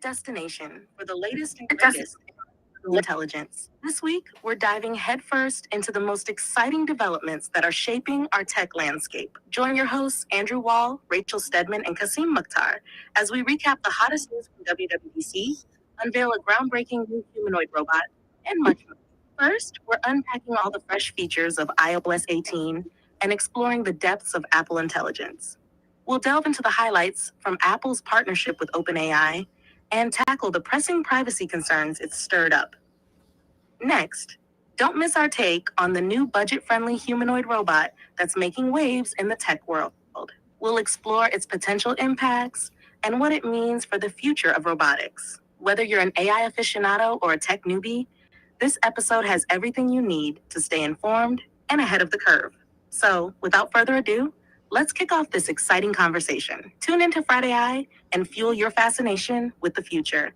Destination for the latest and greatest in intelligence. This week, we're diving headfirst into the most exciting developments that are shaping our tech landscape. Join your hosts, Andrew Wall, Rachel Stedman, and Kasim Mukhtar, as we recap the hottest news from WWDC, unveil a groundbreaking new humanoid robot, and much more. First, we're unpacking all the fresh features of iOS 18 and exploring the depths of Apple Intelligence. We'll delve into the highlights from Apple's partnership with OpenAI and tackle the pressing privacy concerns it's stirred up. Next, don't miss our take on the new budget-friendly humanoid robot that's making waves in the tech world. We'll explore its potential impacts and what it means for the future of robotics. Whether you're an AI aficionado or a tech newbie, this episode has everything you need to stay informed and ahead of the curve. So, without further ado, let's kick off this exciting conversation. Tune into FridAI and fuel your fascination with the future.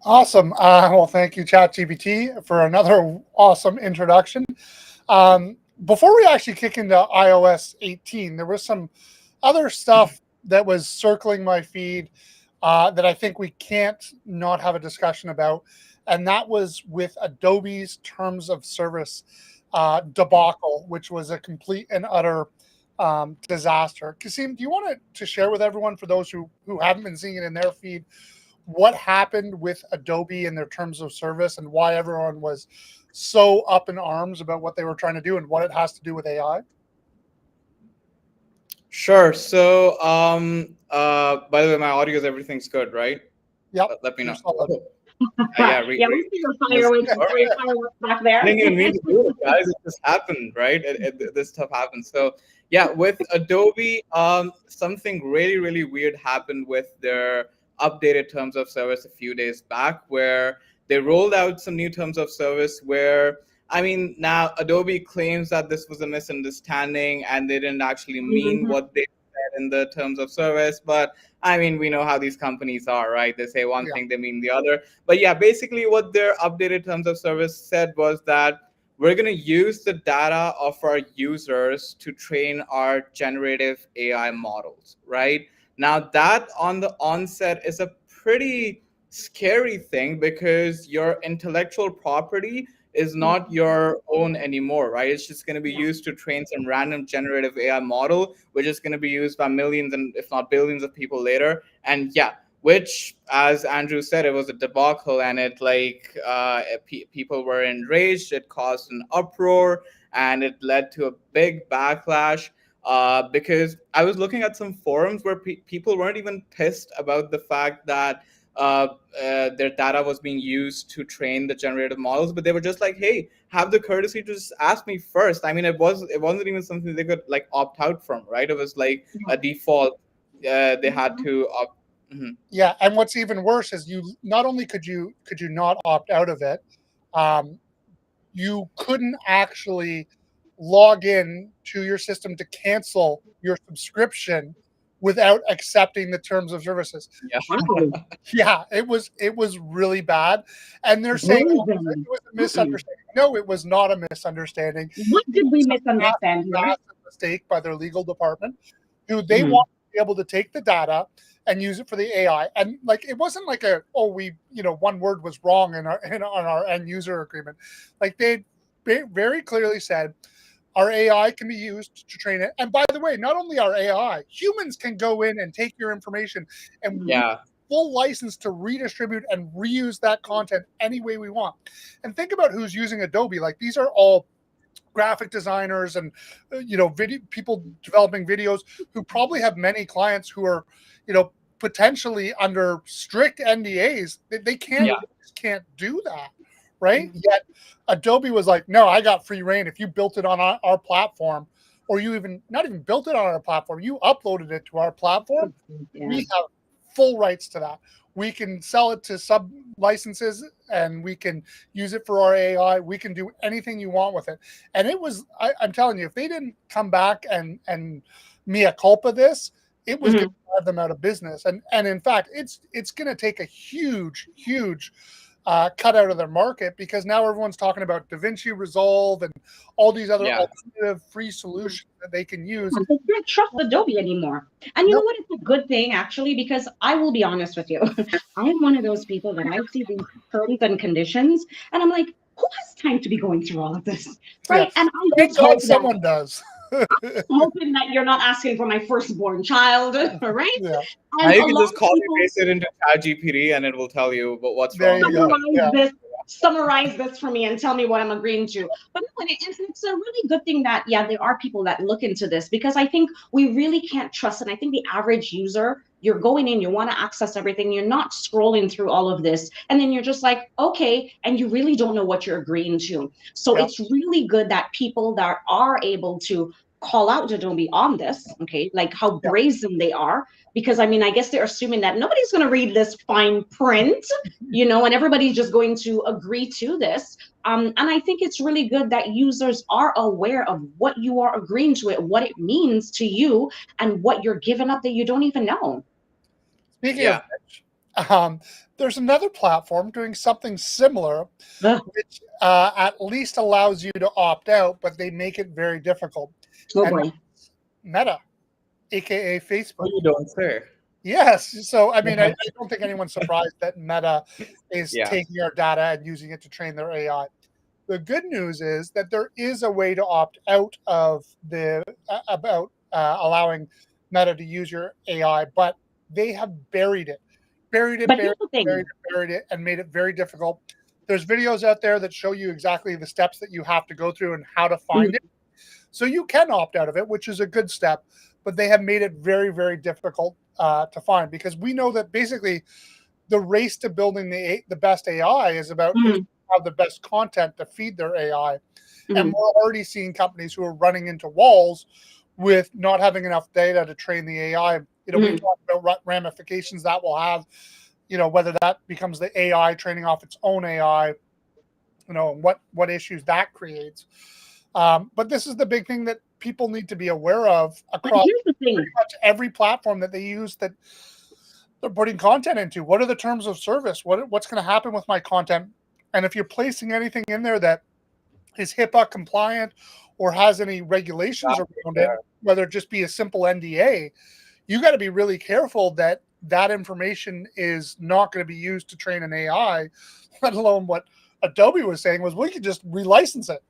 Awesome. Well, thank you, ChatGPT, for another awesome introduction. Before we actually kick into iOS 18, there was some other stuff that was circling my feed that I think we can't not have a discussion about, and that was with Adobe's terms of service debacle, which was a complete and utter disaster. Kasim, do you want to share with everyone, for those who haven't been seeing it in their feed, what happened with Adobe and their terms of service and why everyone was so up in arms about what they were trying to do and what it has to do with AI? Sure. So, by the way, my audio is everything's good, right? Yep. Let me know. Yeah, we see your fireworks back there. I didn't even mean to do it, guys. It just happened, right? This stuff happens. So, yeah, with Adobe, something really, really weird happened with their updated terms of service a few days back, where they rolled out some new terms of service where, I mean, now Adobe claims that this was a misunderstanding and they didn't actually mean what they said in the terms of service. But I mean, we know how these companies are, right? They say one thing, they mean the other. But yeah, basically what their updated terms of service said was that we're going to use the data of our users to train our generative AI models, right? Now that on the onset is a pretty scary thing, because your intellectual property is not your own anymore, right? It's just going to be used to train some random generative AI model, which is going to be used by millions and if not billions of people later. And yeah, which, as Andrew said, it was a debacle, and it people were enraged. It caused an uproar, and it led to a big backlash. Because I was looking at some forums where people weren't even pissed about the fact that their data was being used to train the generative models, but they were just like, hey, have the courtesy to just ask me first. I mean, it wasn't even something they could like opt out from, right? It was like a default. They had to opt. Mm-hmm. Yeah, and what's even worse is you not only could you not opt out of it, you couldn't actually log in to your system to cancel your subscription without accepting the terms of services. Yeah, it was really bad. And they're saying it was a misunderstanding. No, it was not a misunderstanding. What did we misunderstand? Massive mistake by their legal department, who they want to be able to take the data and use it for the AI. And like, it wasn't like one word was wrong on our end user agreement. Like, they very clearly said, our AI can be used to train it. And by the way, not only our AI, humans can go in and take your information and full license to redistribute and reuse that content any way we want. And think about who's using Adobe. Like, these are all graphic designers and video people developing videos who probably have many clients who are potentially under strict NDAs. They can't do that. Right? Yet Adobe was like, no, I got free reign. If you built it on our platform, or you not even built it on our platform, you uploaded it to our platform, we have full rights to that. We can sell it to sub licenses and we can use it for our AI. We can do anything you want with it. And it was, I'm telling you, if they didn't come back and mea culpa this, it was going to drive them out of business. And in fact, it's going to take a huge cut out of their market, because now everyone's talking about DaVinci Resolve and all these other alternative free solutions that they can use. They can't trust Adobe anymore. And you know what? It's a good thing, actually, because I will be honest with you. I am one of those people that I see these terms and conditions, and I'm like, who has time to be going through all of this? Right? Yeah. And I Thank just hope God someone does. I'm hoping that you're not asking for my firstborn child, right? Yeah. And you can just copy paste it into ChatGPT and it will tell you what's wrong. Summarize this for me and tell me what I'm agreeing to. But no, it's a really good thing that, there are people that look into this, because I think we really can't trust. And I think the average user, you're going in, you want to access everything, you're not scrolling through all of this, and then you're just like, okay, and you really don't know what you're agreeing to. So it's really good that people that are able to call out Adobe on this, okay, like how brazen they are, because I mean, I guess they're assuming that nobody's going to read this fine print, and everybody's just going to agree to this. And I think it's really good that users are aware of what you are agreeing to it, what it means to you, and what you're giving up that you don't even know. Speaking of which, there's another platform doing something similar, which at least allows you to opt out, but they make it very difficult. Meta, aka Facebook. Oh, you don't say. Yes. So, I mean, I don't think anyone's surprised that Meta is taking our data and using it to train their AI. The good news is that there is a way to opt out of allowing Meta to use your AI, but they have buried it, and made it very difficult. There's videos out there that show you exactly the steps that you have to go through and how to find it. So you can opt out of it, which is a good step, but they have made it very, very difficult to find, because we know that basically the race to building the best AI is about who have the best content to feed their AI. And we're already seeing companies who are running into walls with not having enough data to train the AI. We talked about ramifications that will have, whether that becomes the AI training off its own AI, and what issues that creates. But this is the big thing that people need to be aware of across pretty much every platform that they use that they're putting content into. What are the terms of service? What's going to happen with my content? And if you're placing anything in there that is HIPAA compliant or has any regulations around it, whether it just be a simple NDA, you got to be really careful that that information is not going to be used to train an AI, let alone what Adobe was saying was we could just relicense it.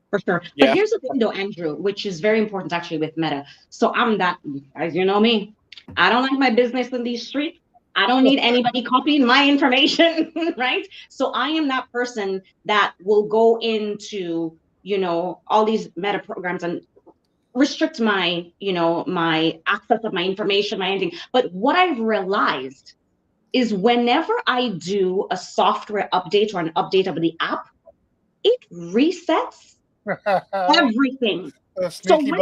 For sure. But here's the thing though, Andrew, which is very important actually with Meta. So I'm that, as you know me, I don't like my business in these streets. I don't need anybody copying my information, right? So I am that person that will go into, all these Meta programs and restrict my, my access of my information, my anything. But what I've realized is whenever I do a software update or an update of the app, it resets everything. So when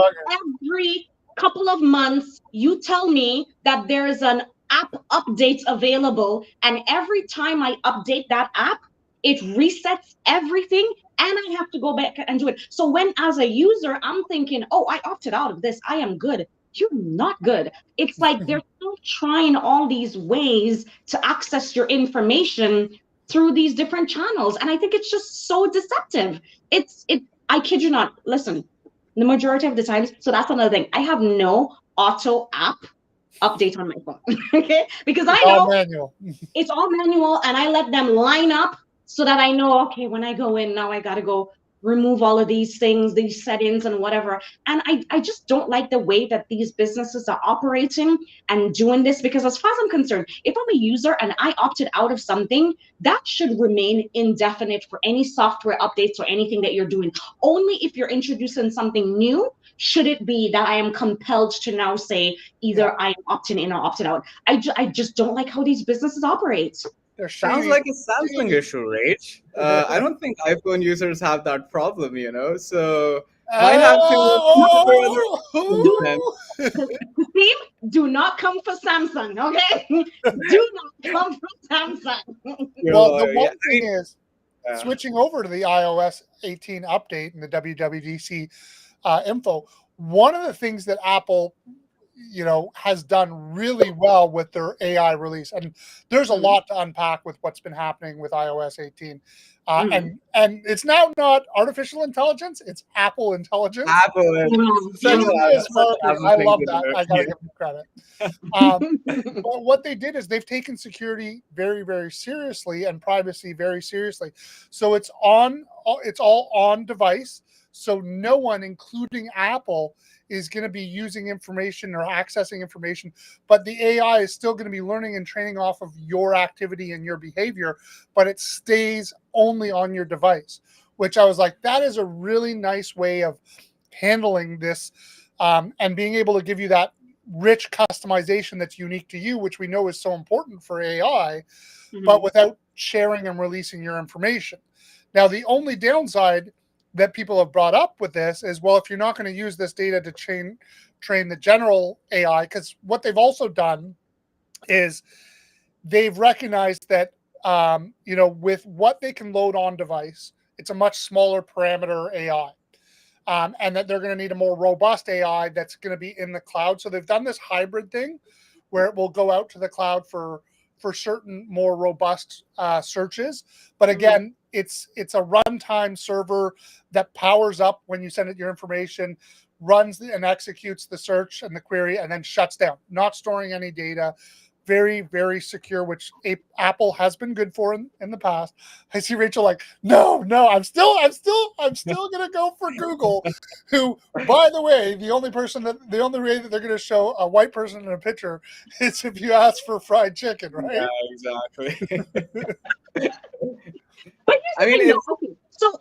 every couple of months you tell me that there's an app update available, and every time I update that app, it resets everything, and I have to go back and do it. So when as a user, I'm thinking, oh, I opted out of this, I am good. You're not good. It's like they're still trying all these ways to access your information through these different channels. And I think it's just so deceptive. I kid you not. Listen, the majority of the times, so that's another thing. I have no auto app update on my phone, okay? Because I know it's all manual, and I let them line up so that I know, okay, when I go in, now I got to go remove all of these things, these settings and whatever. And I just don't like the way that these businesses are operating and doing this, because as far as I'm concerned, if I'm a user and I opted out of something, that should remain indefinite for any software updates or anything that you're doing. Only if you're introducing something new should it be that I am compelled to now say either I'm opting in or opted out. I just don't like how these businesses operate. Sounds like a Samsung issue, Rach. I don't think iPhone users have that problem, So might have to look for other Do options Steve, do not come for Samsung, okay? Do not come for Samsung. Well, the Yeah, one thing is, switching over to the iOS 18 update and the WWDC info, one of the things that Apple, has done really well with their AI release, and there's a lot to unpack with what's been happening with iOS 18, and it's now not artificial intelligence; it's Apple intelligence. Apple is such Genius such marketing. Apple I thing love to that. do. I gotta give them credit. But what they did is they've taken security very, very seriously and privacy very seriously. So it's all on device. So no one, including Apple, is going to be using information or accessing information, but the AI is still going to be learning and training off of your activity and your behavior, but it stays only on your device, which I was like, that is a really nice way of handling this, and being able to give you that rich customization that's unique to you, which we know is so important for AI, but without sharing and releasing your information. Now, the only downside that people have brought up with this is, well, if you're not going to use this data to train the general AI, because what they've also done is they've recognized that, with what they can load on device, it's a much smaller parameter AI. And that they're going to need a more robust AI that's going to be in the cloud. So they've done this hybrid thing where it will go out to the cloud for certain more robust searches. But again, it's a runtime server that powers up when you send it your information, runs and executes the search and the query, and then shuts down, not storing any data. Very, very secure, which Apple has been good for in the past. I see Rachel like, no, I'm still gonna go for Google, who, by the way, the only way that they're gonna show a white person in a picture is if you ask for fried chicken, right? Yeah, exactly. But I here's mean, the thing, it's though.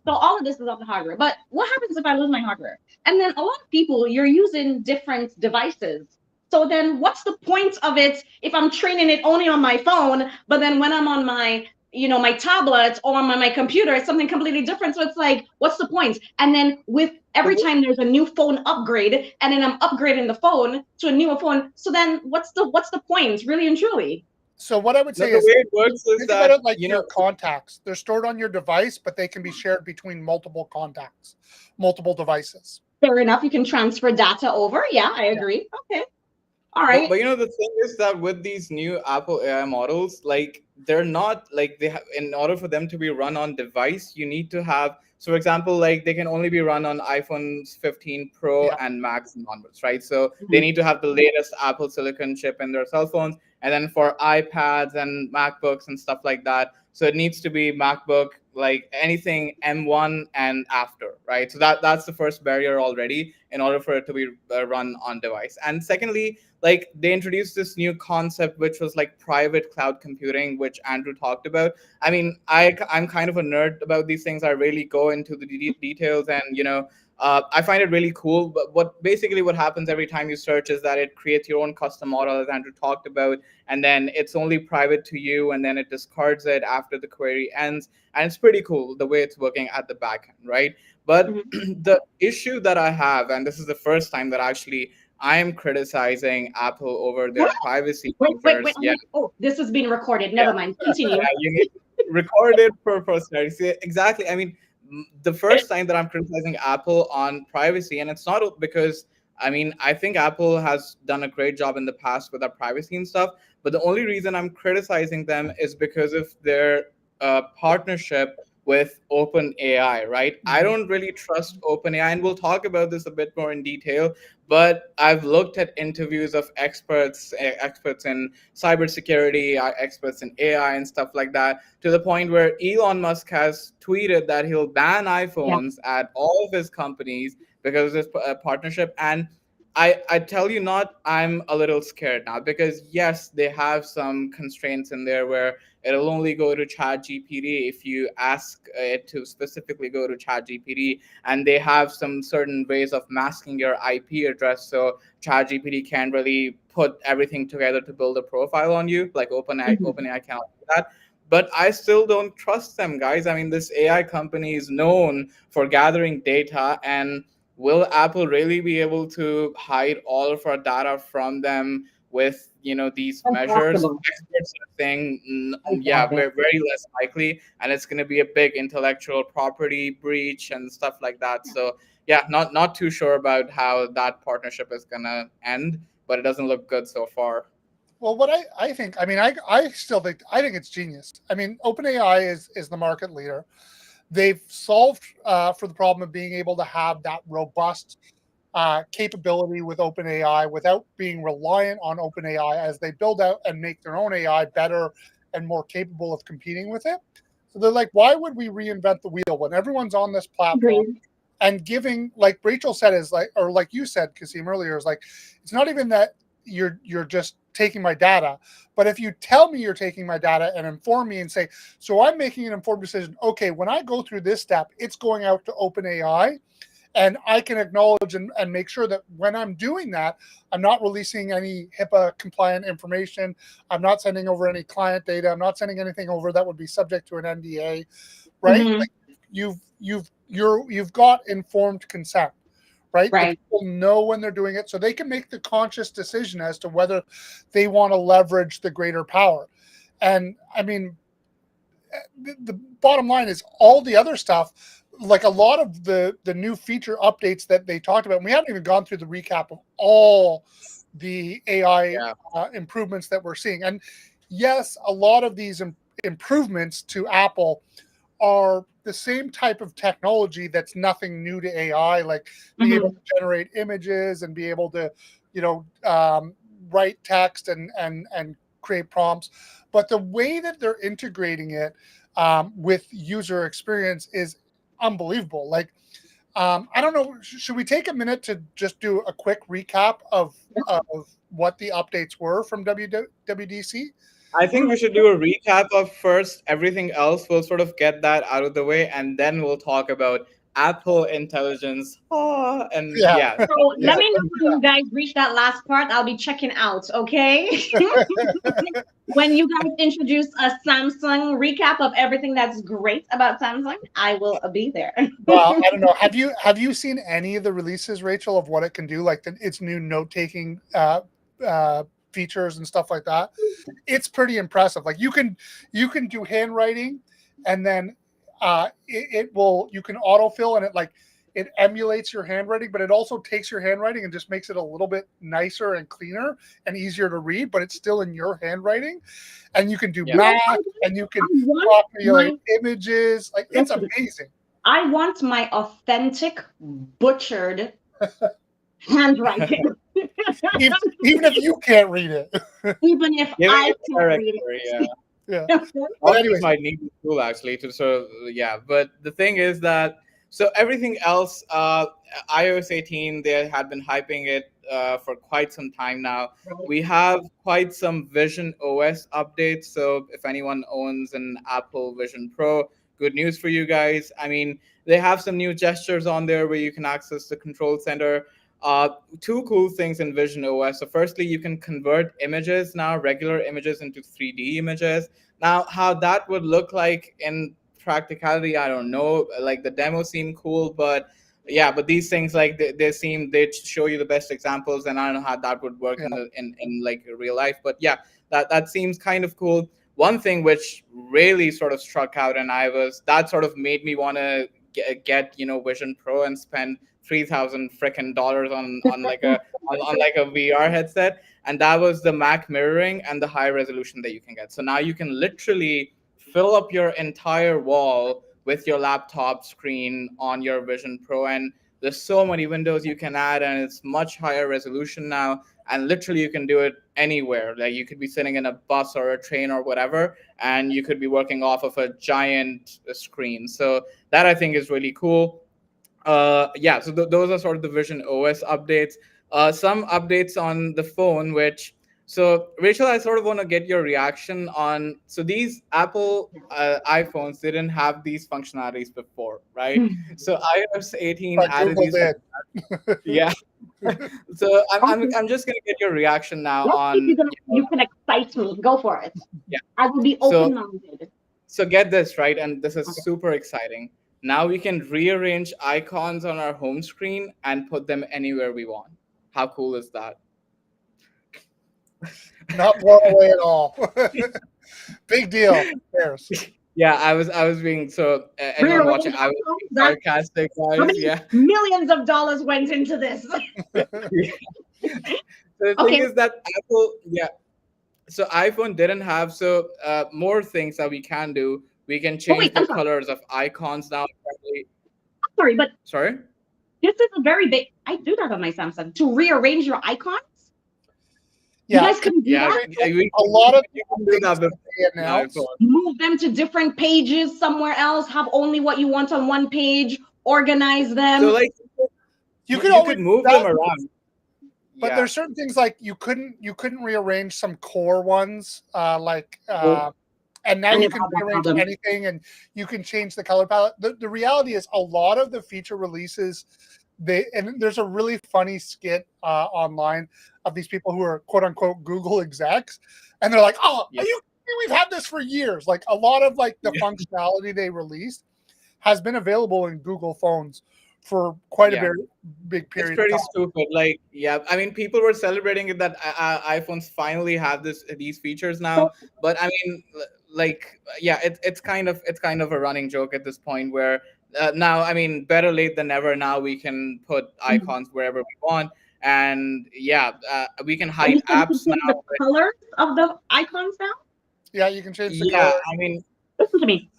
So all of this is on the hardware. But what happens if I lose my hardware? And then a lot of people, you're using different devices. So then what's the point of it if I'm training it only on my phone, but then when I'm on my, my tablet or on my computer, it's something completely different. So it's like, what's the point? And then with every time there's a new phone upgrade, and then I'm upgrading the phone to a newer phone. So then what's the point, really and truly? So what I would say the is, way it works is think about that it like your contacts. They're stored on your device, but they can be shared between multiple contacts, multiple devices. Fair enough. You can transfer data over. Yeah, I agree. Okay. All right. But the thing is that with these new Apple AI models, like they're not like they have, in order for them to be run on device, you need to have, so for example, like they can only be run on iPhones 15 Pro and Max and onwards, right? So they need to have the latest Apple Silicon chip in their cell phones, and then for iPads and MacBooks and stuff like that, so it needs to be MacBook, like anything M1 and after, right? So that's the first barrier already in order for it to be run on device. And secondly, like they introduced this new concept, which was like private cloud computing, which Andrew talked about. I mean, I'm kind of a nerd about these things. I really go into the details, and I find it really cool. But what happens every time you search is that it creates your own custom model, as Andrew talked about, and then it's only private to you, and then it discards it after the query ends. And it's pretty cool the way it's working at the back end, right? But the issue that I have, and this is the first time that actually I am criticizing Apple over their privacy features. Wait. Oh, this is being recorded. Never mind. Continue. Yeah, you need to record it for posterity. See, exactly. I mean, the first time that I'm criticizing Apple on privacy, and it's not because I think Apple has done a great job in the past with their privacy and stuff. But the only reason I'm criticizing them is because of their partnership with OpenAI, right? I don't really trust OpenAI, and we'll talk about this a bit more in detail. But I've looked at interviews of experts in cybersecurity, experts in AI and stuff like that, to the point where Elon Musk has tweeted that he'll ban iPhones at all of his companies because of this partnership. And I tell you not, I'm a little scared now, because yes, they have some constraints in there where it'll only go to ChatGPT if you ask it to specifically go to ChatGPT, and they have some certain ways of masking your IP address, so ChatGPT can't really put everything together to build a profile on you, like OpenAI cannot do that. but I still don't trust them, guys. I mean, this AI company is known for gathering data, and will Apple really be able to hide all of our data from them with these measures? Impossible. Experts are saying, yeah, Exactly. very, very less likely, and it's going to be a big intellectual property breach and stuff like that. So yeah, not too sure about how that partnership is going to end, but it doesn't look good so far. Well, what I think, I mean, I still think, I think it's genius. I mean, OpenAI is the market leader. They've solved for the problem of being able to have that robust capability with OpenAI without being reliant on OpenAI as they build out and make their own AI better and more capable of competing with it. So they're like, why would we reinvent the wheel when everyone's on this platform? Agreed. And giving, like Rachel said, is like, or like you said, Kasim, earlier, is like, it's not even that you're just taking my data, but if you tell me you're taking my data and inform me and say, so I'm making an informed decision. Okay, when I go through this step, it's going out to OpenAI, and I can acknowledge and make sure that when I'm doing that, I'm not releasing any HIPAA compliant information. I'm not sending over any client data. I'm not sending anything over that would be subject to an NDA, right? Mhm. Like you've got informed consent, right? The Right. people know when they're doing it, so they can make the conscious decision as to whether they want to leverage the greater power. And I mean, the bottom line is all the other stuff, like a lot of the new feature updates that they talked about. And we haven't even gone through the recap of all the AI Yeah. improvements that we're seeing. And yes, a lot of these improvements to Apple are the same type of technology that's nothing new to AI, like being able Mhm. to generate images and be able to, you know, write text and create prompts. But the way that they're integrating it with user experience is unbelievable. Like, I don't know, should we take a minute to just do a quick recap of what the updates were from WWDC? I think we should do a recap of first everything else. We'll sort of get that out of the way, and then we'll talk about Apple Intelligence. Ah, and Yeah, yeah, So yeah, let me know let's when you guys reach that last part. I'll be checking out, okay? do When you guys introduce a Samsung recap of everything that's great about Samsung, I will be there. Well, I don't know. Have you seen any of the releases, Rachel, of what it can do? Like its new note taking features and stuff like that. It's pretty impressive. Like you can do handwriting, and then it will you can autofill, and it emulates your handwriting, but it also takes your handwriting and just makes it a little bit nicer and cleaner and easier to read. But it's still in your handwriting, and you can do yeah. math, and you I can want populate my images. Like it's listen, amazing. I want my authentic butchered handwriting. Even if you can't read it. Even if Giving I it can't read character, yeah. Yeah. it. But Authors anyways, might need the tool actually to sort of, yeah. But the thing is that, so everything else, iOS 18, they had been hyping it for quite some time now. We have quite some Vision OS updates. So if anyone owns an Apple Vision Pro, good news for you guys. I mean, they have some new gestures on there where you can access the control center. Uh, Two cool things in Vision OS. So firstly, you can convert images now, regular images, into 3D images. Now, how that would look like in practicality, I don't know. Like the demo seemed cool, but yeah, but these things, like they show you the best examples, and I don't know how that would work yeah, in like real life. But yeah, that seems kind of cool. One thing which really sort of struck out, and that sort of made me want to get Vision Pro and spend 3,000 freaking dollars on like on like a VR headset, and that was the Mac mirroring and the high resolution that you can get. So now you can literally fill up your entire wall with your laptop screen on your Vision Pro, and there's so many windows you can add, and it's much higher resolution now, and literally you can do it anywhere. Like you could be sitting in a bus or a train or whatever, and you could be working off of a giant screen. So that I think is really cool. Yeah, so those are sort of the Vision OS updates. Some updates on the phone, which, so Rachel, I sort of want to get your reaction on, so these Apple iPhones didn't have these functionalities before, right? So iOS 18 but added Google these. did. Yeah. So Okay, I'm just gonna get your reaction now let's see if on, you can excite me. Go for it. yeah. I will be So open-minded. So get this, right? And this is super exciting. Now we can rearrange icons on our home screen and put them anywhere we want. How cool is that? Not blown away at all. Big deal. Cheers. Yeah, I was being so anyone watching, I was being sarcastic, How guys. many Yeah. millions of dollars went into this? So the thing is that Apple, yeah. So iPhone didn't have more things that we can do. We can change the colors of icons now. Sorry, but sorry. This is a very big. I do that on my Samsung to rearrange your icons. Yeah, you guys can do that. A lot of people do that. Move them to different pages somewhere else. Have only what you want on one page. Organize them. So like you could move them around. But there's certain things like you couldn't rearrange some core ones, and now you can rearrange anything, and you can change the color palette. The reality is, a lot of the feature releases, and there's a really funny skit online of these people who are quote unquote Google execs, and they're like, "Oh, we've had this for years." Like a lot of the functionality they released has been available in Google phones for quite a big period. It's pretty stupid. Like, I mean, people were celebrating it that iPhones finally have these features now. But I mean, it's kind of a running joke at this point where now, I mean, better late than never. Now we can put icons wherever we want, and we can hide apps now. The colors of the icons now. Yeah, you can change the color. I mean, listen to me.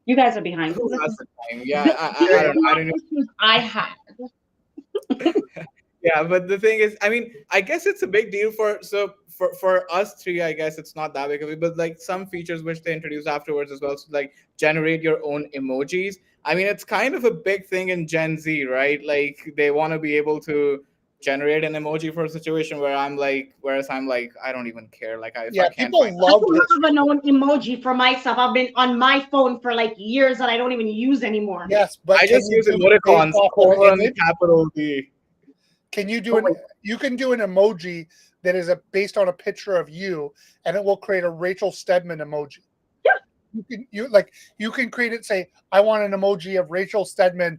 You guys are behind. Who has the time? Yeah, I don't know. I had. Yeah, but the thing is, I mean, I guess it's a big deal for us three. I guess it's not that big of it, but like some features which they introduced afterwards as well, so like generate your own emojis. I mean, it's kind of a big thing in Gen Z, right? Like they want to be able to generate an emoji for a situation where I'm like, I don't even care. Like I can't people love I have an own emoji for myself. I've been on my phone for like years that I don't even use anymore. Yes, but I just use emoticons, capital D. Can you do you can do an emoji that is based on a picture of you, and it will create a Rachel Stedman emoji. Yeah. You can create it. Say, I want an emoji of Rachel Stedman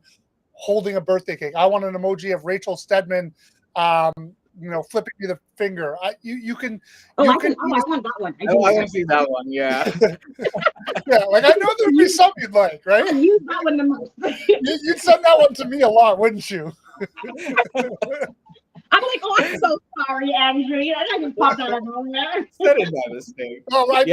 holding a birthday cake. I want an emoji of Rachel Stedman, flipping me the finger. You can. I want that one. I want to see that one. Yeah. Yeah, like I know there'd be some you'd like, right? I use that one the most. You'd send that one to me a lot, wouldn't you? I'm like, I'm so sorry, Andrew. I just popped out of nowhere. That is my mistake. Oh, right.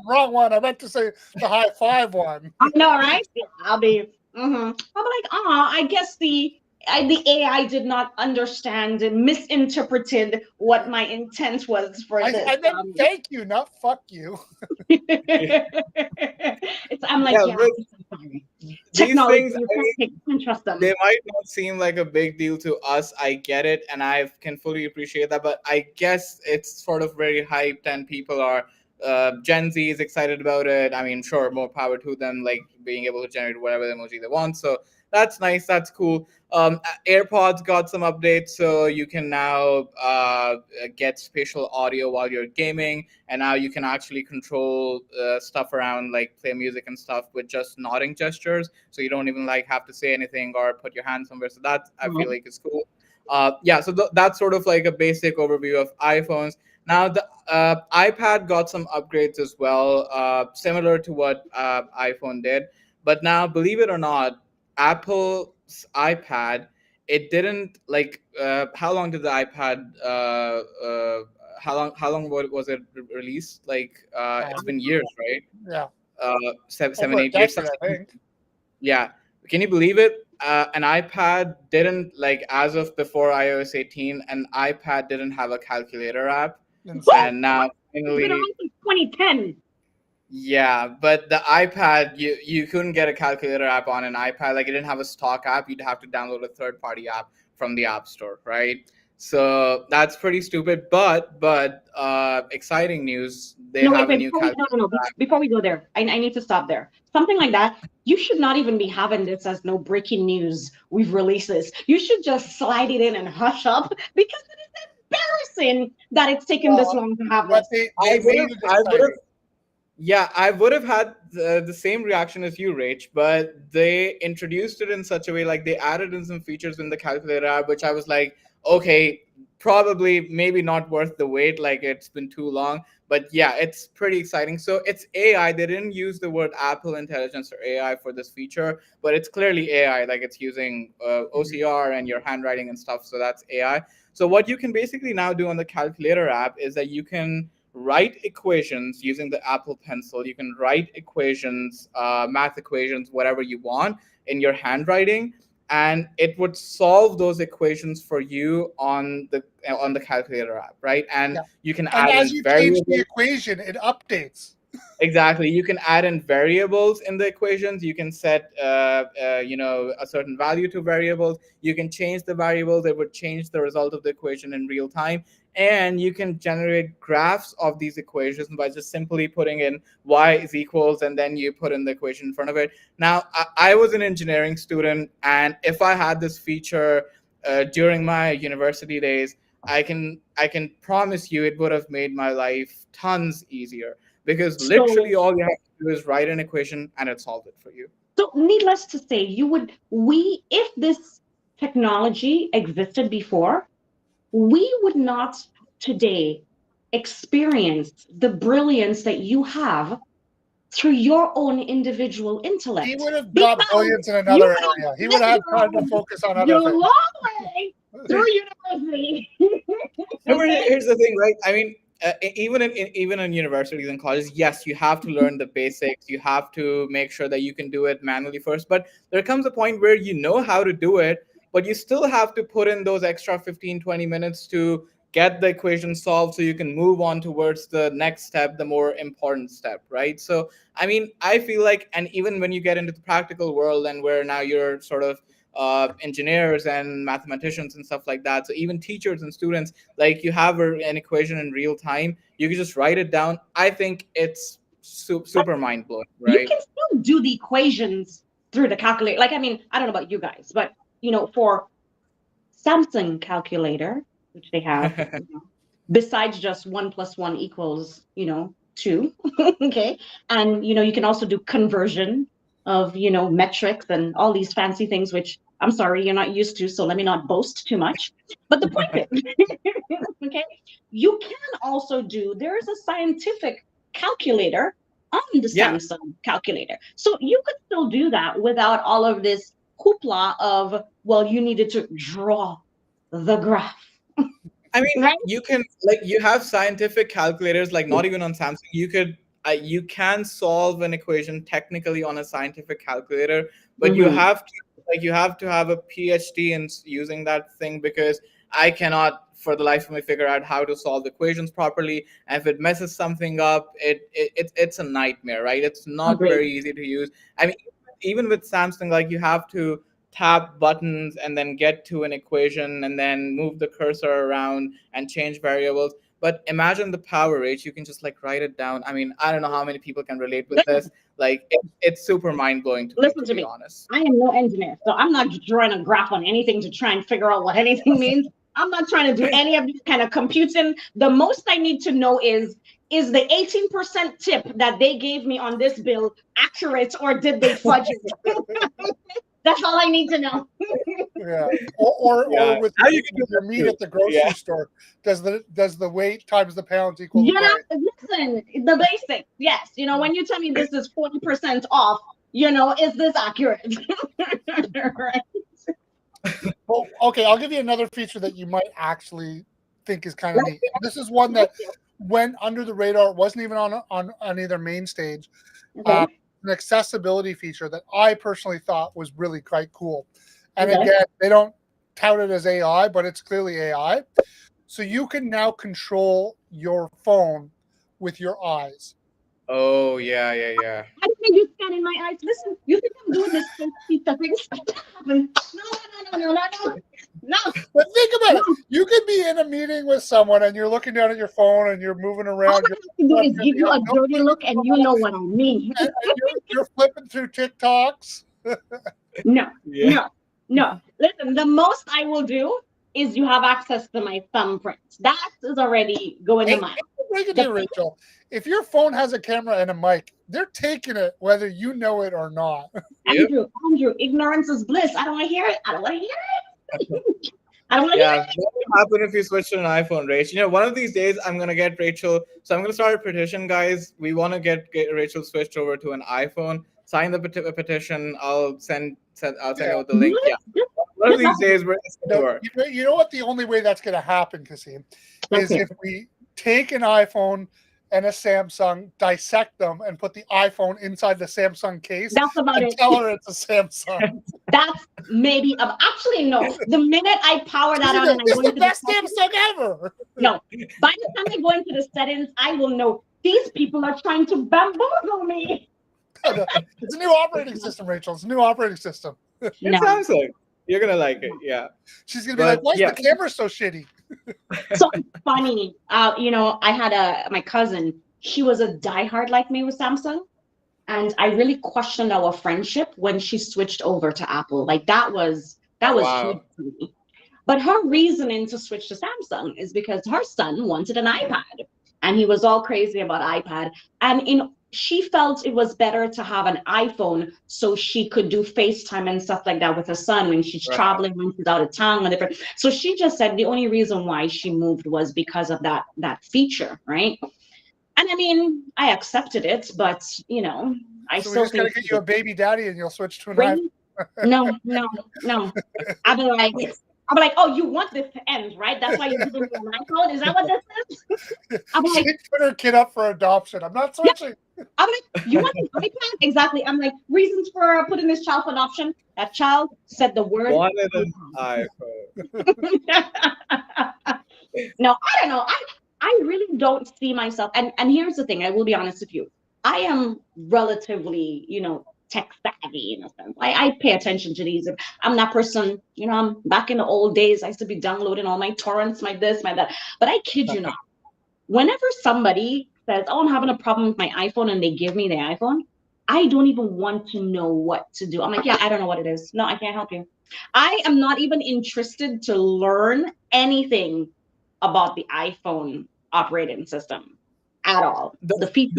Wrong one. I meant to say the high five one. I know, right? I'll be. I'm like, I guess the AI did not understand and misinterpreted what my intent was for this. I meant thank you, not fuck you. I'm like, technology, you can't trust them. They might not seem like a big deal to us. I get it, and I can fully appreciate that. But I guess it's sort of very hyped, and people are. Gen Z is excited about it. I mean, sure, more power to them, like being able to generate whatever emoji they want. So that's nice. That's cool. AirPods got some updates, so you can now get spatial audio while you're gaming, and now you can actually control stuff around, like play music and stuff with just nodding gestures. So you don't even have to say anything or put your hand somewhere. So that I feel like is cool. So that's sort of like a basic overview of iPhones. Now, the iPad got some upgrades as well, similar to what iPhone did. But now, believe it or not, Apple's iPad, it didn't how long did the iPad? How long was it released? It's been years, right? Yeah. 7, 8 years. I think. Yeah. Can you believe it? An iPad didn't as of before iOS 18, an iPad didn't have a calculator app. And now finally, 2010. Yeah, but the iPad, you couldn't get a calculator app on an iPad. Like it didn't have a stock app. You'd have to download a third-party app from the App Store, right? So that's pretty stupid. But exciting news. They have a new calculator. No. Before we go there, I need to stop there. Something like that. You should not even be having this as no breaking news. We've released this. You should just slide it in and hush up because it is embarrassing that it's taken this long to have this. Yeah, I would have had the same reaction as you, Rach, but they introduced it in such a way, like they added in some features in the calculator app, which I was like, okay, probably maybe not worth the wait. Like it's been too long, but yeah, it's pretty exciting. So it's AI. They didn't use the word Apple Intelligence or AI for this feature, but it's clearly AI. Like it's using OCR and your handwriting and stuff. So that's AI. So what you can basically now do on the calculator app is that you can write equations using the Apple Pencil. You can write equations, math equations, whatever you want in your handwriting, and it would solve those equations for you on the calculator app, right? And Yeah. you can And add as in you change the variables. equation, it updates. Exactly. You can add in variables in the equations. You can set, a certain value to variables. You can change the variables. It would change the result of the equation in real time. And you can generate graphs of these equations by just simply putting in y is equals, and then you put in the equation in front of it. Now, I was an engineering student, and if I had this feature during my university days, I can promise you it would have made my life tons easier, because So, literally all you have to do is write an equation and it solves it for you. so needless to say, if this technology existed before, we would not today experience the brilliance that you have through your own individual He intellect, would have got because brilliance in you another would have area. He would spent have had time to focus on other your things. long way through university. Remember, Okay? here's the thing, right? I mean, even in universities and colleges, yes, you have to learn the basics. You have to make sure that you can do it manually first. But there comes a point where you know how to do it, but you still have to put in those extra 15-20 minutes to get the equation solved so you can move on towards the next step, the more important step, right? So I mean, I feel like, and even when you get into the practical world, and where now you're sort of engineers and mathematicians and stuff like that, so even teachers and students, like you have an equation in real time, you can just write it down. I think it's super mind-blowing, You right? can still do the equations through the calculator. Like, I mean, I don't know about you guys, but for Samsung calculator, which they have, besides just 1 + 1 = 2, okay, and you can also do conversion of metrics and all these fancy things, which I'm sorry you're not used to, so let me not boast too much. But the point is, okay, you can also there is a scientific calculator on the Yeah, Samsung calculator. So you could still do that without all of this hoopla of, well, you needed to draw the graph, I mean, right? you can, like, you have scientific calculators, like not even on Samsung. You can solve an equation technically on a scientific calculator, but Mm-hmm. you have to have a PhD in using that thing, because I cannot for the life of me figure out how to solve equations properly. And if it messes something up, it's a nightmare, right? It's not Agreed. very easy to use. I mean, even with Samsung, like you have to tap buttons and then get to an equation and then move the cursor around and change variables. But imagine the power, Rach. You can just like write it down. I mean, I don't know how many people can relate with this. Like it's super mind blowing Listen to to be me. honest. I am no engineer, so I'm not drawing a graph on anything to try and figure out what anything means. I'm not trying to do any of this kind of computing. The most I need to know is the 18% tip that they gave me on this bill accurate, or did they fudge it? That's all I need to know. Yeah. Or Yeah. with Now you can do your that meat too. at the grocery Yeah. store, does the weight times the pounds equal the Yeah, price? listen, the basics. Yes, when you tell me this is 40% off, is this accurate? Right. Well, okay, I'll give you another feature that you might actually think is kind of Let's neat. This is one let's that went under the radar. It wasn't even on either main stage. Okay. An accessibility feature that I personally thought was really quite cool. And Okay. again, they don't tout it as AI, but it's clearly AI. So you can now control your phone with your eyes. Oh yeah, yeah, yeah. I don't think you scanning my eyes. Listen, you think I'm doing this fancy thing? No, no, no, no, no, no, no, But think about no. it. You could be in a meeting with someone and you're looking down at your phone and you're moving All around. I have to do is give You you have a no dirty clue look, what's and you going on, know what I mean. and you're flipping through TikToks. No, Yeah. no, no. Listen, the most I will do is you have access to my thumbprint. That is already going to Hey, mine. break it to you, Rachel. If your phone has a camera and a mic, they're taking it whether you know it or not. Yep. Andrew, ignorance is bliss. I don't want to hear it. I don't want to hear it. I don't want to hear Yeah, it. what will happen if you switch to an iPhone, Rach? You know, one of these days I'm gonna get Rachel. So I'm gonna start a petition, guys. We want to get Rachel switched over to an iPhone. Sign the petition. I'll send I'll send you the link. Yeah, one of these days it's gonna work. You know what? The only way that's going to happen, Kasim, is Okay. if we take an iPhone and a Samsung, dissect them, and put the iPhone inside the Samsung case, That's about and it. tell her it's a Samsung. That's maybe actually no. The minute I power that on and I This go is the into best settings, Samsung ever. no. By the time I go into the settings, I will know these people are trying to bamboozle me. It's a new operating system, Rachel. It's a new operating system. It No. sounds like you're gonna like it. Yeah. She's going to be But, like, why is yeah. the camera so shitty? So funny. You know, I had my cousin. She was a diehard like me with Samsung. And I really questioned our friendship when she switched over to Apple. Like that was Wow. huge to me. But her reasoning to switch to Samsung is because her son wanted an iPad. And he was all crazy about iPad. And she felt it was better to have an iPhone so she could do FaceTime and stuff like that with her son when she's Right. traveling, when she's out of town, and different. So she just said the only reason why she moved was because of that feature, right? And I mean, I accepted it, but you know, I So we still just got to think get you a baby daddy and you'll switch to an iPhone. really? No. I'll be like, oh, you want this to end, right? That's why you're giving me an iPhone? Is that what this is? I'm like, She put her kid up for adoption. I'm not switching. I'm like, you want an iPad? Exactly. I'm like, reasons for putting this child for adoption. That child said the word. Wanted an iPhone. No, I don't know. I really don't see myself. And here's the thing. I will be honest with you. I am relatively, tech savvy in a sense. I pay attention to these. I'm that person, I'm back in the old days. I used to be downloading all my torrents, my this, my that. But I kid you not. Whenever somebody says, oh, I'm having a problem with my iPhone and they give me the iPhone, I don't even want to know what to do. I'm like, yeah, I don't know what it is. No, I can't help you. I am not even interested to learn anything about the iPhone operating system at all. The features,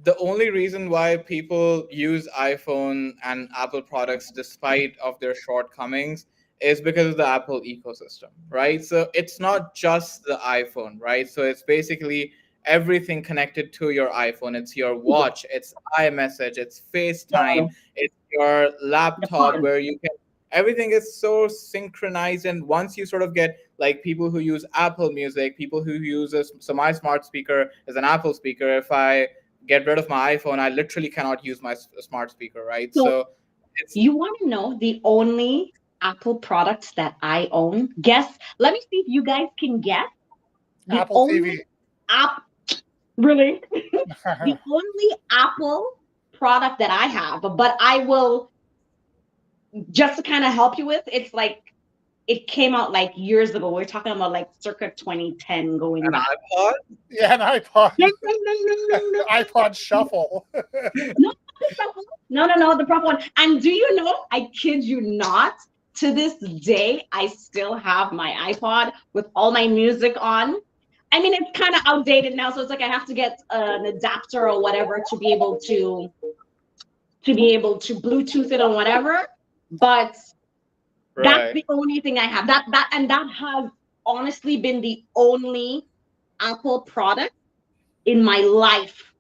the only reason why people use iPhone and Apple products despite of their shortcomings is because of the Apple ecosystem, right? So it's not just the iPhone, right? So it's basically everything connected to your iPhone. It's your watch, it's iMessage, it's FaceTime, it's your laptop where you can, everything is so synchronized. And once you sort of get like people who use Apple Music, people who use so my smart speaker is an Apple speaker. If I get rid of my iPhone, I literally cannot use my smart speaker, right? So you want to know the only Apple products that I own? Guess. Let me see if you guys can guess. The Apple TV. Really? The only Apple product that I have, but I will just to kind of help you with, it's like it came out like years ago. We're talking about like circa 2010 going back. iPod? Yeah, an iPod. No. iPod Shuffle. No, the proper one. And do you know, I kid you not, to this day, I still have my iPod with all my music on. I mean, it's kind of outdated now, so it's like I have to get an adapter or whatever to be able to Bluetooth it or whatever. But that's the only thing I have. That has honestly been the only Apple product in my life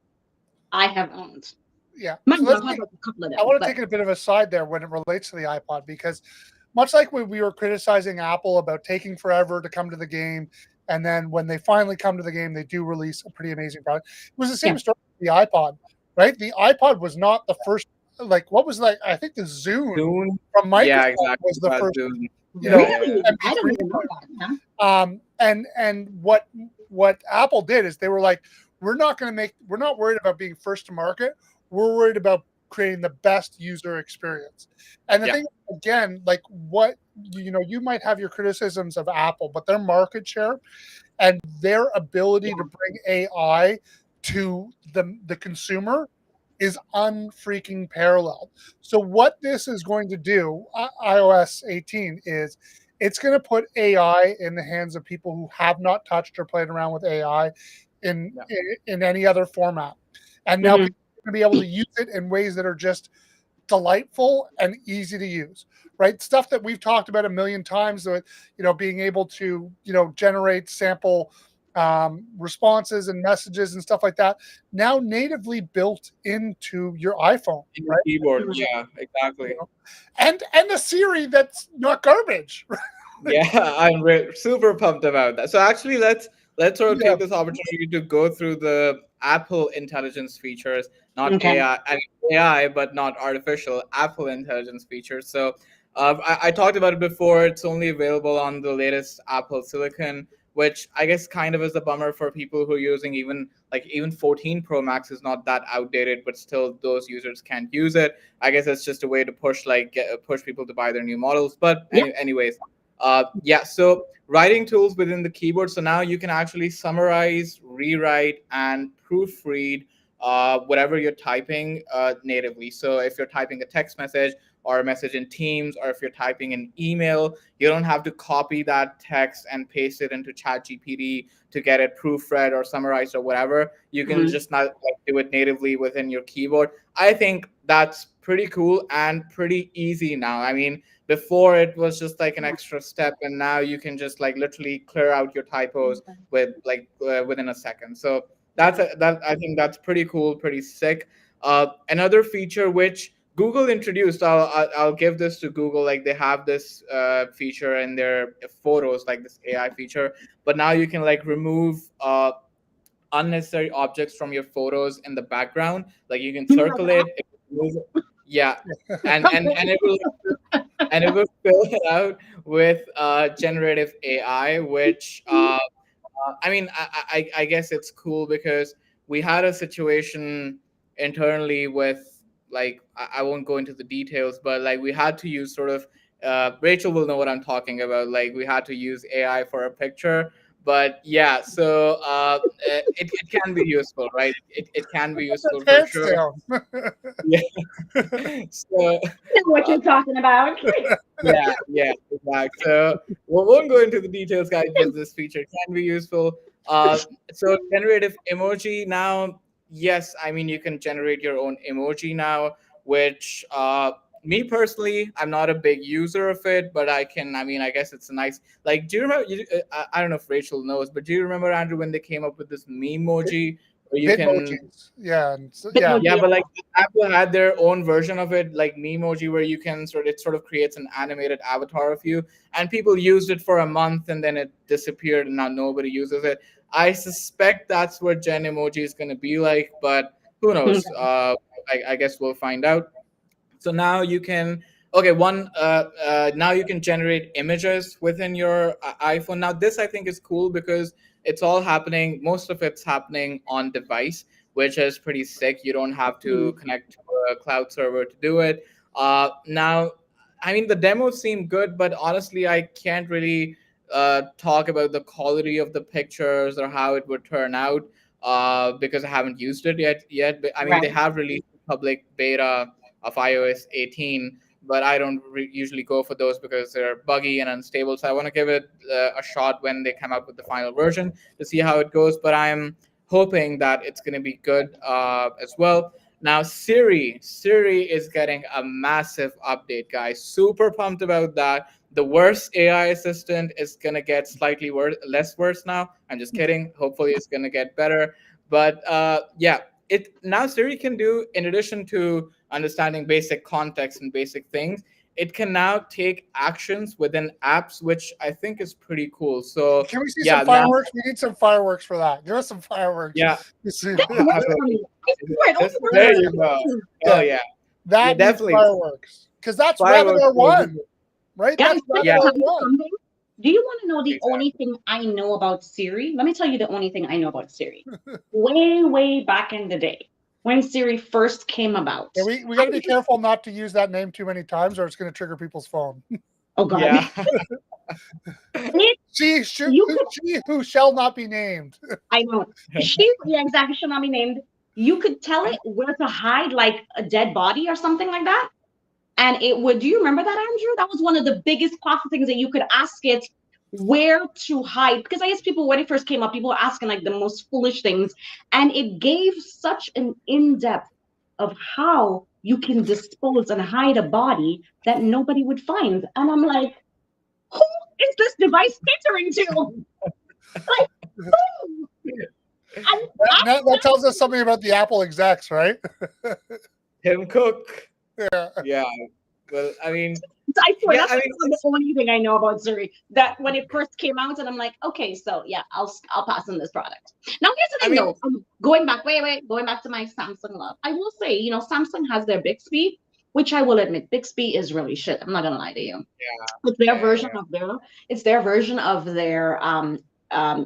I have owned. Yeah. I want to take a bit of a side there when it relates to the iPod, because much like when we were criticizing Apple about taking forever to come to the game, and then when they finally come to the game, they do release a pretty amazing product. It was the same story with the iPod, right? The iPod was not the first, like, what was like, I think the Zune from Microsoft was the first, I don't even know that. And what Apple did is they were like, we're not worried about being first to market. We're worried about creating the best user experience. And the thing, again, like what, you might have your criticisms of Apple, but their market share and their ability to bring AI to the consumer is unfreaking paralleled. So what this is going to do, iOS 18, is it's going to put AI in the hands of people who have not touched or played around with AI in Yeah. in any other format, and now Mhm. people are going to be able to use it in ways that are just delightful and easy to use, right? Stuff that we've talked about a million times, with being able to generate sample responses and messages and stuff like that, now natively built into your iPhone, In the right? keyboard. Mhm. Yeah, exactly. And the Siri that's not garbage. Yeah, super pumped about that. So actually, let's sort of Yeah, take this opportunity to go through the Apple intelligence features, not Okay. AI, AI, but not artificial Apple intelligence features. So I talked about it before. It's only available on the latest Apple Silicon, which I guess kind of is a bummer for people who are using even 14 Pro Max is not that outdated, but still those users can't use it. I guess it's just a way to push people to buy their new models. But Yeah. anyways, yeah, so writing tools within the keyboard. So now you can actually summarize, rewrite, and proofread whatever you're typing natively. So if you're typing a text message or a message in Teams, or if you're typing an email, you don't have to copy that text and paste it into ChatGPT to get it proofread or summarized or whatever. You can Mhm. just not do it natively within your keyboard. I think that's pretty cool and pretty easy now. I mean, before it was just like an extra step, and now you can just like literally clear out your typos within a second. So that I think that's pretty cool, pretty sick. Another feature which Google introduced, I'll give this to Google. Like they have this feature in their photos, like this AI feature, but now you can like remove unnecessary objects from your photos in the background. Like you can circle it move it- yeah, and it will fill it out with generative AI, which I mean, I guess it's cool because we had a situation internally with like I won't go into the details, but like we had to use sort of Rachel will know what I'm talking about. Like we had to use AI for a picture, but yeah, so it can be useful, right? It can be useful for hands sure. down. Yeah. So I know what uh, you're talking about. yeah, exactly. So we won't go into the details, guys, but this feature can be useful. So generative emoji now, yes, I mean you can generate your own emoji now, which me personally, I'm not a big user of it, but I can. I mean, I guess it's a nice. Like, do you remember? I don't know if Rachel knows, but do you remember Andrew when they came up with this memoji where you can Bitmojis. Yeah, and so, yeah. Bitmoji. yeah, but like Apple had their own version of it, like Memoji, where you can it sort of creates an animated avatar of you, and people used it for a month and then it disappeared, and now nobody uses it. I suspect that's what Gen Emoji is going to be like, but who knows? I guess we'll find out. So now you can okay one now you can generate images within your iPhone. Now this I think is cool because it's all happening, most of it's happening on device, which is pretty sick. You don't have to connect to a cloud server to do it. Now I mean the demos seem good, but honestly I can't really talk about the quality of the pictures or how it would turn out because I haven't used it yet. But I mean they Right. have released public beta of iOS 18, but I don't usually go for those because they're buggy and unstable. So I want to give it a shot when they come out with the final version to see how it goes. But I'm hoping that it's going to be good as well. Now Siri is getting a massive update, guys. Super pumped about that. The worst AI assistant is gonna get slightly less worse now. I'm just kidding. Hopefully, it's gonna get better. But yeah, it now Siri can do, in addition to understanding basic context and basic things, it can now take actions within apps, which I think is pretty cool. So Can we see some yeah, now fireworks? We need some fireworks for that. Give us some fireworks. yeah, Wait for me. Wait for it. this, Wait there for you go. it. Oh Yeah, yeah, yeah, that needs definitely fireworks because that's fireworks. webinar one, right? Guys, That's let me Yeah, webinar tell you one. something. Do you want to know the only exactly. thing I know about Siri? Let me tell you the only thing I know about Siri. Way back in the day, when Siri first came about. Yeah, we I got to be careful not to use that name too many times, or it's going to trigger people's phone. Oh God. Yeah. It, you could She who shall not be named. I know. She, yeah, exactly, should not be named. you could tell it where to hide like a dead body or something like that. And it would, do you remember that, Andrew? That was one of the biggest classic things that you could ask it where to hide. Because I guess people, when it first came up, people were asking like the most foolish things. And it gave such an in-depth of how you can dispose and hide a body that nobody would find. And I'm like, who is this device catering to? Like, who? That tells us something about the Apple execs, right? Tim Cook. Yeah. Yeah. Well, I mean, I swear, yeah, that's the only thing I know about Siri. That when it first came out, and I'm like, okay, so yeah, I'll pass on this product. Now here's the thing, though. Going back to my Samsung love. I will say, Samsung has their Bixby, which I will admit, Bixby is really shit. I'm not gonna lie to you. Yeah. It's their version of their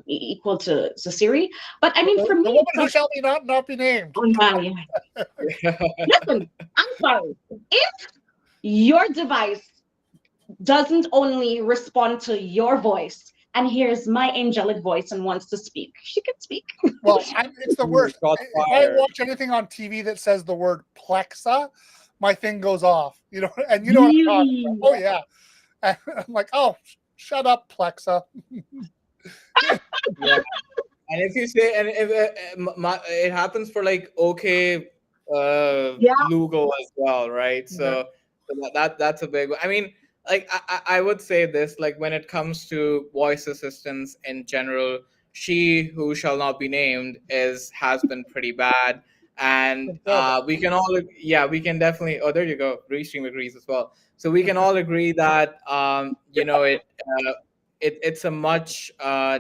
equal to Siri. But I mean, for me, the woman who shall not be named. Oh, yeah. Listen, I'm sorry. If your device doesn't only respond to your voice and hears my angelic voice and wants to speak, she can speak. Well, it's the worst. If I watch anything on TV that says the word Plexa, my thing goes off. And what I'm talking about. Oh yeah, and I'm like, oh, shut up, Plexa. Yeah. And if you say, and if it happens for like Google as well, right? So that's a big one. I mean, like I would say this, like when it comes to voice assistants in general, she who shall not be named has been pretty bid, and we can definitely. Oh, there you go. Restream agrees as well. So we can all agree that it's a much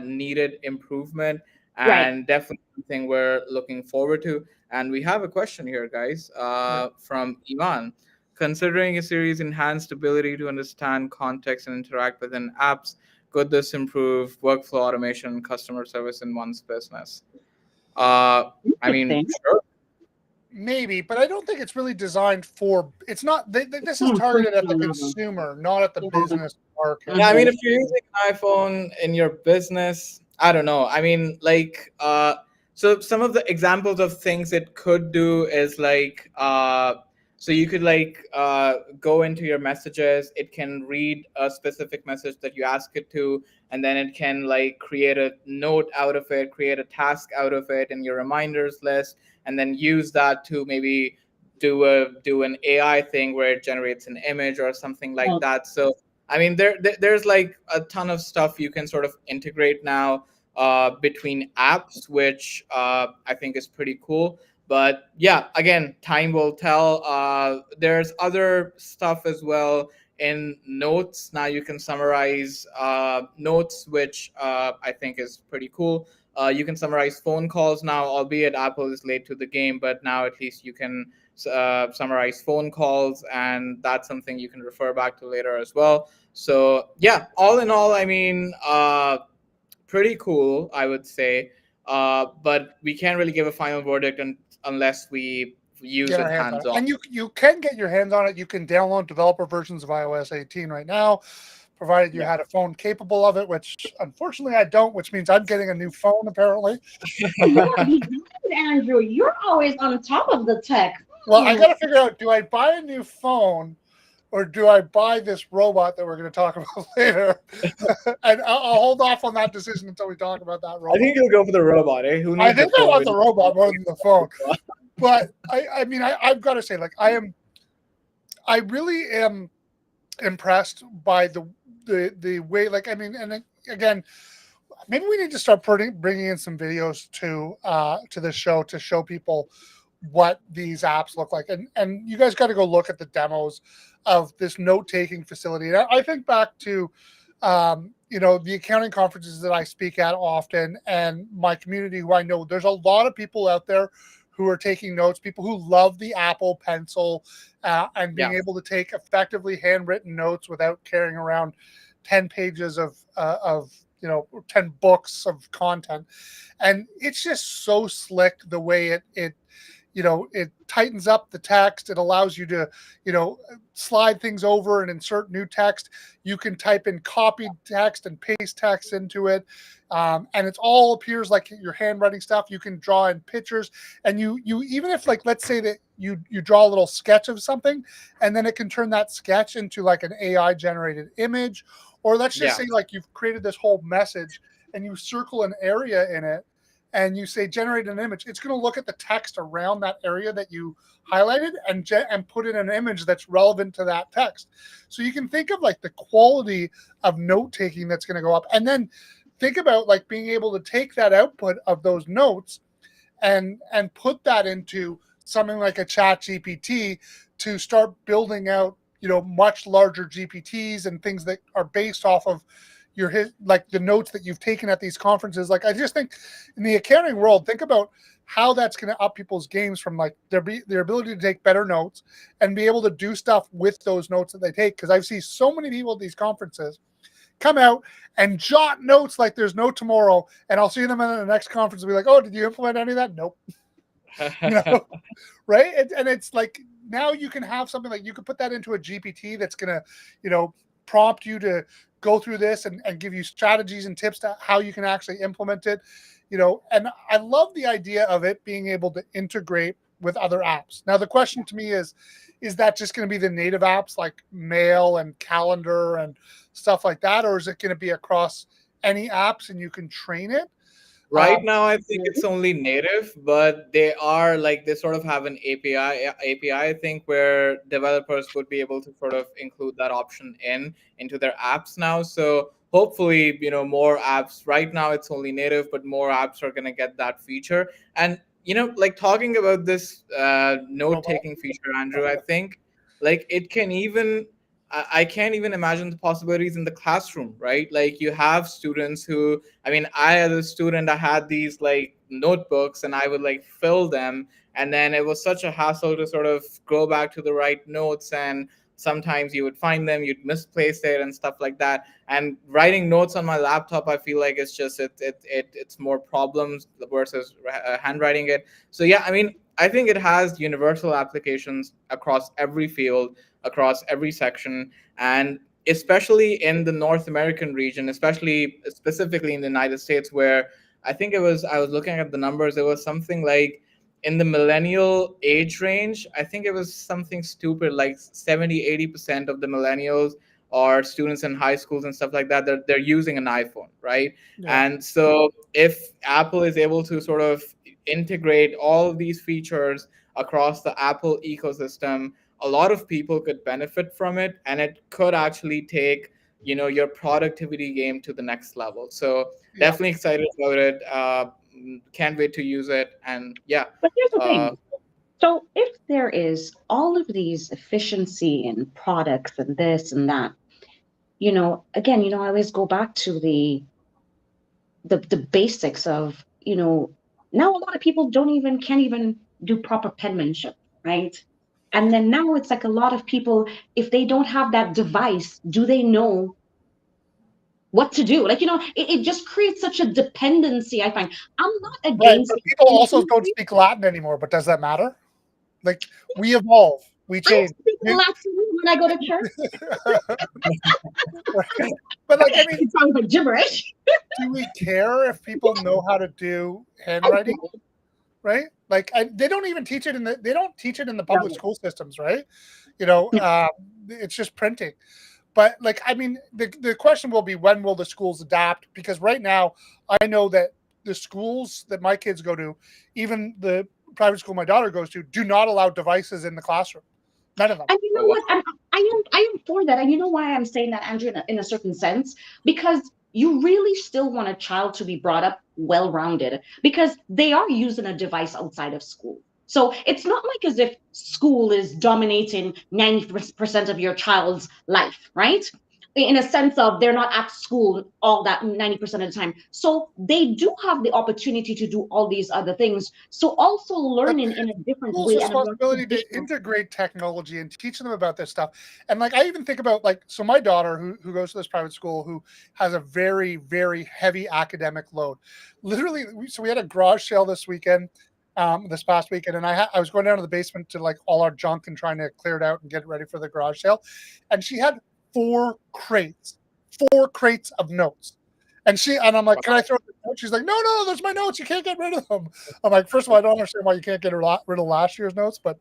needed improvement, and definitely something we're looking forward to. And we have a question here, guys, from Ivan. Considering a series enhanced ability to understand context and interact within apps, could this improve workflow automation and customer service in one's business? I mean, sure. Maybe, but I don't think it's really designed for. It's not. This is targeted at the consumer, not at the business market. Yeah, I mean, if you're using an iPhone in your business, I don't know. I mean, like, so some of the examples of things it could do is like, so you could like go into your messages. It can read a specific message that you ask it to, and then it can like create a note out of it, create a task out of it in your reminders list, and then use that to maybe do an AI thing where it generates an image or something like that. So I mean, there's like a ton of stuff you can sort of integrate now between apps, which I think is pretty cool. But yeah, again, time will tell. There's other stuff as well in notes. Now you can summarize notes, which I think is pretty cool. You can summarize phone calls now, albeit Apple is late to the game, but now at least you can summarize phone calls, and that's something you can refer back to later as well. So yeah, all in all, I mean, pretty cool, I would say. But we can't really give a final verdict unless we use it hands-on. And you can get your hands on it. You can download developer versions of iOS 18 right now, provided you had a phone capable of it, which unfortunately I don't, which means I'm getting a new phone apparently. Andrew, you're always on top of the tech. Well, I got to figure out, do I buy a new phone or do I buy this robot that we're going to talk about later? And I'll hold off on that decision until we talk about that robot. I think you'll go for the robot, eh? I think I want the robot more than the phone. But I mean, I've got to say, like, I really am impressed by the way, like, I mean, and again, maybe we need to start bringing in some videos to the show to show people what these apps look like, and you guys got to go look at the demos of this note-taking facility. And I think back to the accounting conferences that I speak at often, and my community who I know. There's a lot of people out there who are taking notes, people who love the Apple Pencil and being able to take effectively handwritten notes without carrying around 10 pages of 10 books of content. And it's just so slick the way it tightens up the text. It allows you to, slide things over and insert new text. You can type in copied text and paste text into it. And it all appears like your handwriting stuff. You can draw in pictures, and you even if, like, let's say that you draw a little sketch of something, and then it can turn that sketch into like an AI generated image. Or let's just say like you've created this whole message and you circle an area in it and you say generate an image. It's going to look at the text around that area that you highlighted and put in an image that's relevant to that text. So you can think of like the quality of note taking that's going to go up. And then think about like being able to take that output of those notes and put that into something like a chat GPT to start building out, much larger GPTs and things that are based off of like the notes that you've taken at these conferences. Like, I just think in the accounting world, think about how that's going to up people's games from like their ability to take better notes and be able to do stuff with those notes that they take. Because I've seen so many people at these conferences come out and jot notes like there's no tomorrow, and I'll see them in the next conference and be like, oh, did you implement any of that? Nope. Right? And it's like, now you can have something like, you could put that into a GPT that's going to, prompt you to go through this and give you strategies and tips to how you can actually implement it. And I love the idea of it being able to integrate with other apps. Now, the question to me is that just going to be the native apps like Mail and Calendar and stuff like that? Or is it going to be across any apps and you can train it? Right now, I think it's only native, but they sort of have an API, I think, where developers would be able to sort of include that option into their apps now. So hopefully, more apps. Right now, it's only native, but more apps are going to get that feature. And, like talking about this note-taking feature, Andrew, I think like it can even, I can't even imagine the possibilities in the classroom, right? Like you have students who, I as a student, I had these like notebooks and I would like fill them. And then it was such a hassle to sort of go back to the right notes. And sometimes you would find them, you'd misplace it and stuff like that. And writing notes on my laptop, I feel like it's just, it's more problems versus handwriting it. So yeah, I think it has universal applications across every field, across every section, and especially in the North American region, specifically in the United States, where I was looking at the numbers, it was something like in the millennial age range, I think it was something stupid like 70-80% of the millennials or students in high schools and stuff like that, they're using an iPhone, right? Yeah. And so if Apple is able to sort of integrate all of these features across the Apple ecosystem, a lot of people could benefit from it, and it could actually take your productivity game to the next level. So definitely excited about it. Can't wait to use it. And yeah. But here's the thing. So if there is all of these efficiency and products and this and that, again, I always go back to the basics of, now a lot of people can't even do proper penmanship, right? And then now it's like a lot of people, if they don't have that device, do they know what to do? Like, it just creates such a dependency, I find. I'm not against but people also don't speak Latin anymore, but does that matter? Like, we evolve, we change. I speak Latin when I go to church. But like, it sounds like gibberish. Do we care if people know how to do handwriting? Right? Like, they don't even teach it in the public school systems, right? It's just printing. But like, the question will be, when will the schools adapt? Because right now, I know that the schools that my kids go to, even the private school my daughter goes to, do not allow devices in the classroom. None of them. And you know what? I am for that. And you know why I'm saying that, Andrew, in a certain sense? Because you really still want a child to be brought up well-rounded, because they are using a device outside of school. So it's not like as if school is dominating 90% of your child's life, right? In a sense of they're not at school all that 90% of the time. So they do have the opportunity to do all these other things. So also learning in a different way. Responsibility to integrate technology and teach them about this stuff. And like, I even think about like, so my daughter who goes to this private school, who has a very, very heavy academic load. Literally, so we had a garage sale this weekend. this past weekend, and I was going down to the basement to like all our junk and trying to clear it out and get it ready for the garage sale, and she had four crates of notes. And I'm like, can I throw the notes? She's like, no, there's my notes. You can't get rid of them. I'm like, first of all, I don't understand why you can't get rid of last year's notes, but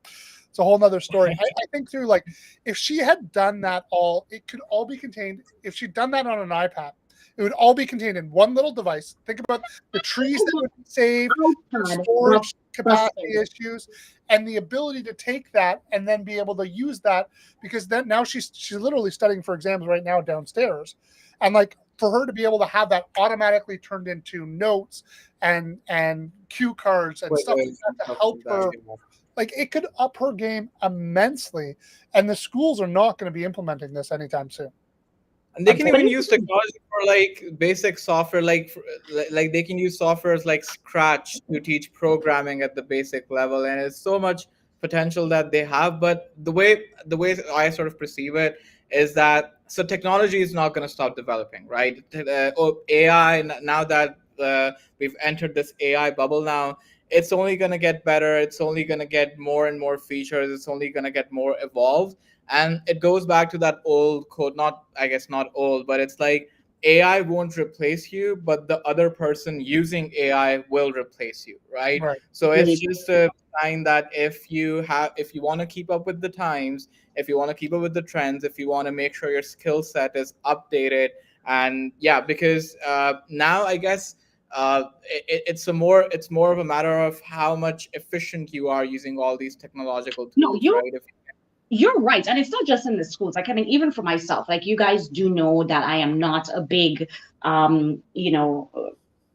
it's a whole nother story. I think through, like, if she had done that all, it could all be contained. If she'd done that on an iPad, it would all be contained in one little device. Think about the trees that would be saved, storage capacity issues, and the ability to take that and then be able to use that, because then now she's literally studying for exams right now downstairs, and like for her to be able to have that automatically turned into notes and cue cards and stuff like that to help her, like it could up her game immensely. And the schools are not going to be implementing this anytime soon. And they can even use technology for like basic software, like they can use softwares like Scratch to teach programming at the basic level, and it's so much potential that they have. But the way I sort of perceive it is that technology is not going to stop developing, right? AI, now that we've entered this AI bubble now, it's only going to get better. It's only going to get more and more features. It's only going to get more evolved. And it goes back to that old quote, not old, but it's like AI won't replace you, but the other person using AI will replace you, right? So it's just a sign that if you want to keep up with the times, if you want to keep up with the trends, if you want to make sure your skill set is updated, and because now I guess it's more of a matter of how much efficient you are using all these technological tools, right? You're right. And it's not just in the schools. Like, I mean, even for myself, like you guys do know that I am not a big,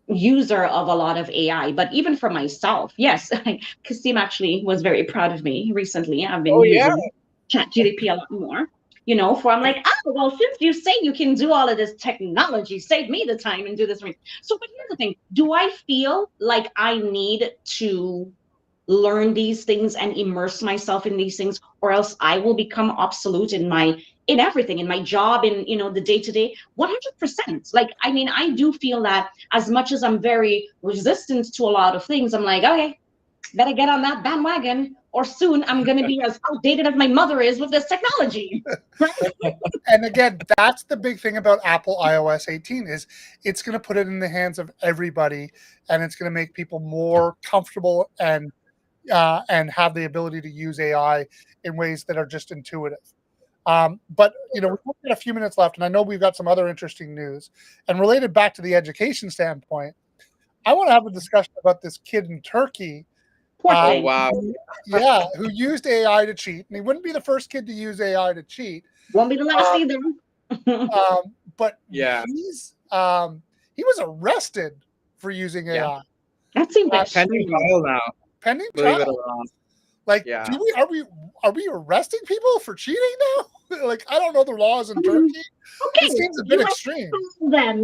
user of a lot of AI, but even for myself, yes, Kasim actually was very proud of me recently. I've been using ChatGPT a lot more, I'm like, well, since you say you can do all of this technology, save me the time and do this. So, but here's the thing. Do I feel like I need to learn these things and immerse myself in these things, or else I will become obsolete in everything, in my job, in the day-to-day? 100%. Like, I mean, I do feel that as much as I'm very resistant to a lot of things, I'm like, okay, better get on that bandwagon, or soon I'm going to be as outdated as my mother is with this technology. And again, that's the big thing about Apple iOS 18 is it's going to put it in the hands of everybody, and it's going to make people more comfortable and have the ability to use AI in ways that are just intuitive. But we've got a few minutes left, and I know we've got some other interesting news. And related back to the education standpoint, I want to have a discussion about this kid in Turkey. Oh, wow. Yeah, who used AI to cheat. And he wouldn't be the first kid to use AI to cheat. Won't be the last either. But he was arrested for using AI. That seems pending trial now. Pending trial. Like, are we arresting people for cheating now? Like, I don't know the laws in Turkey. Okay, it seems a bit extreme. Them,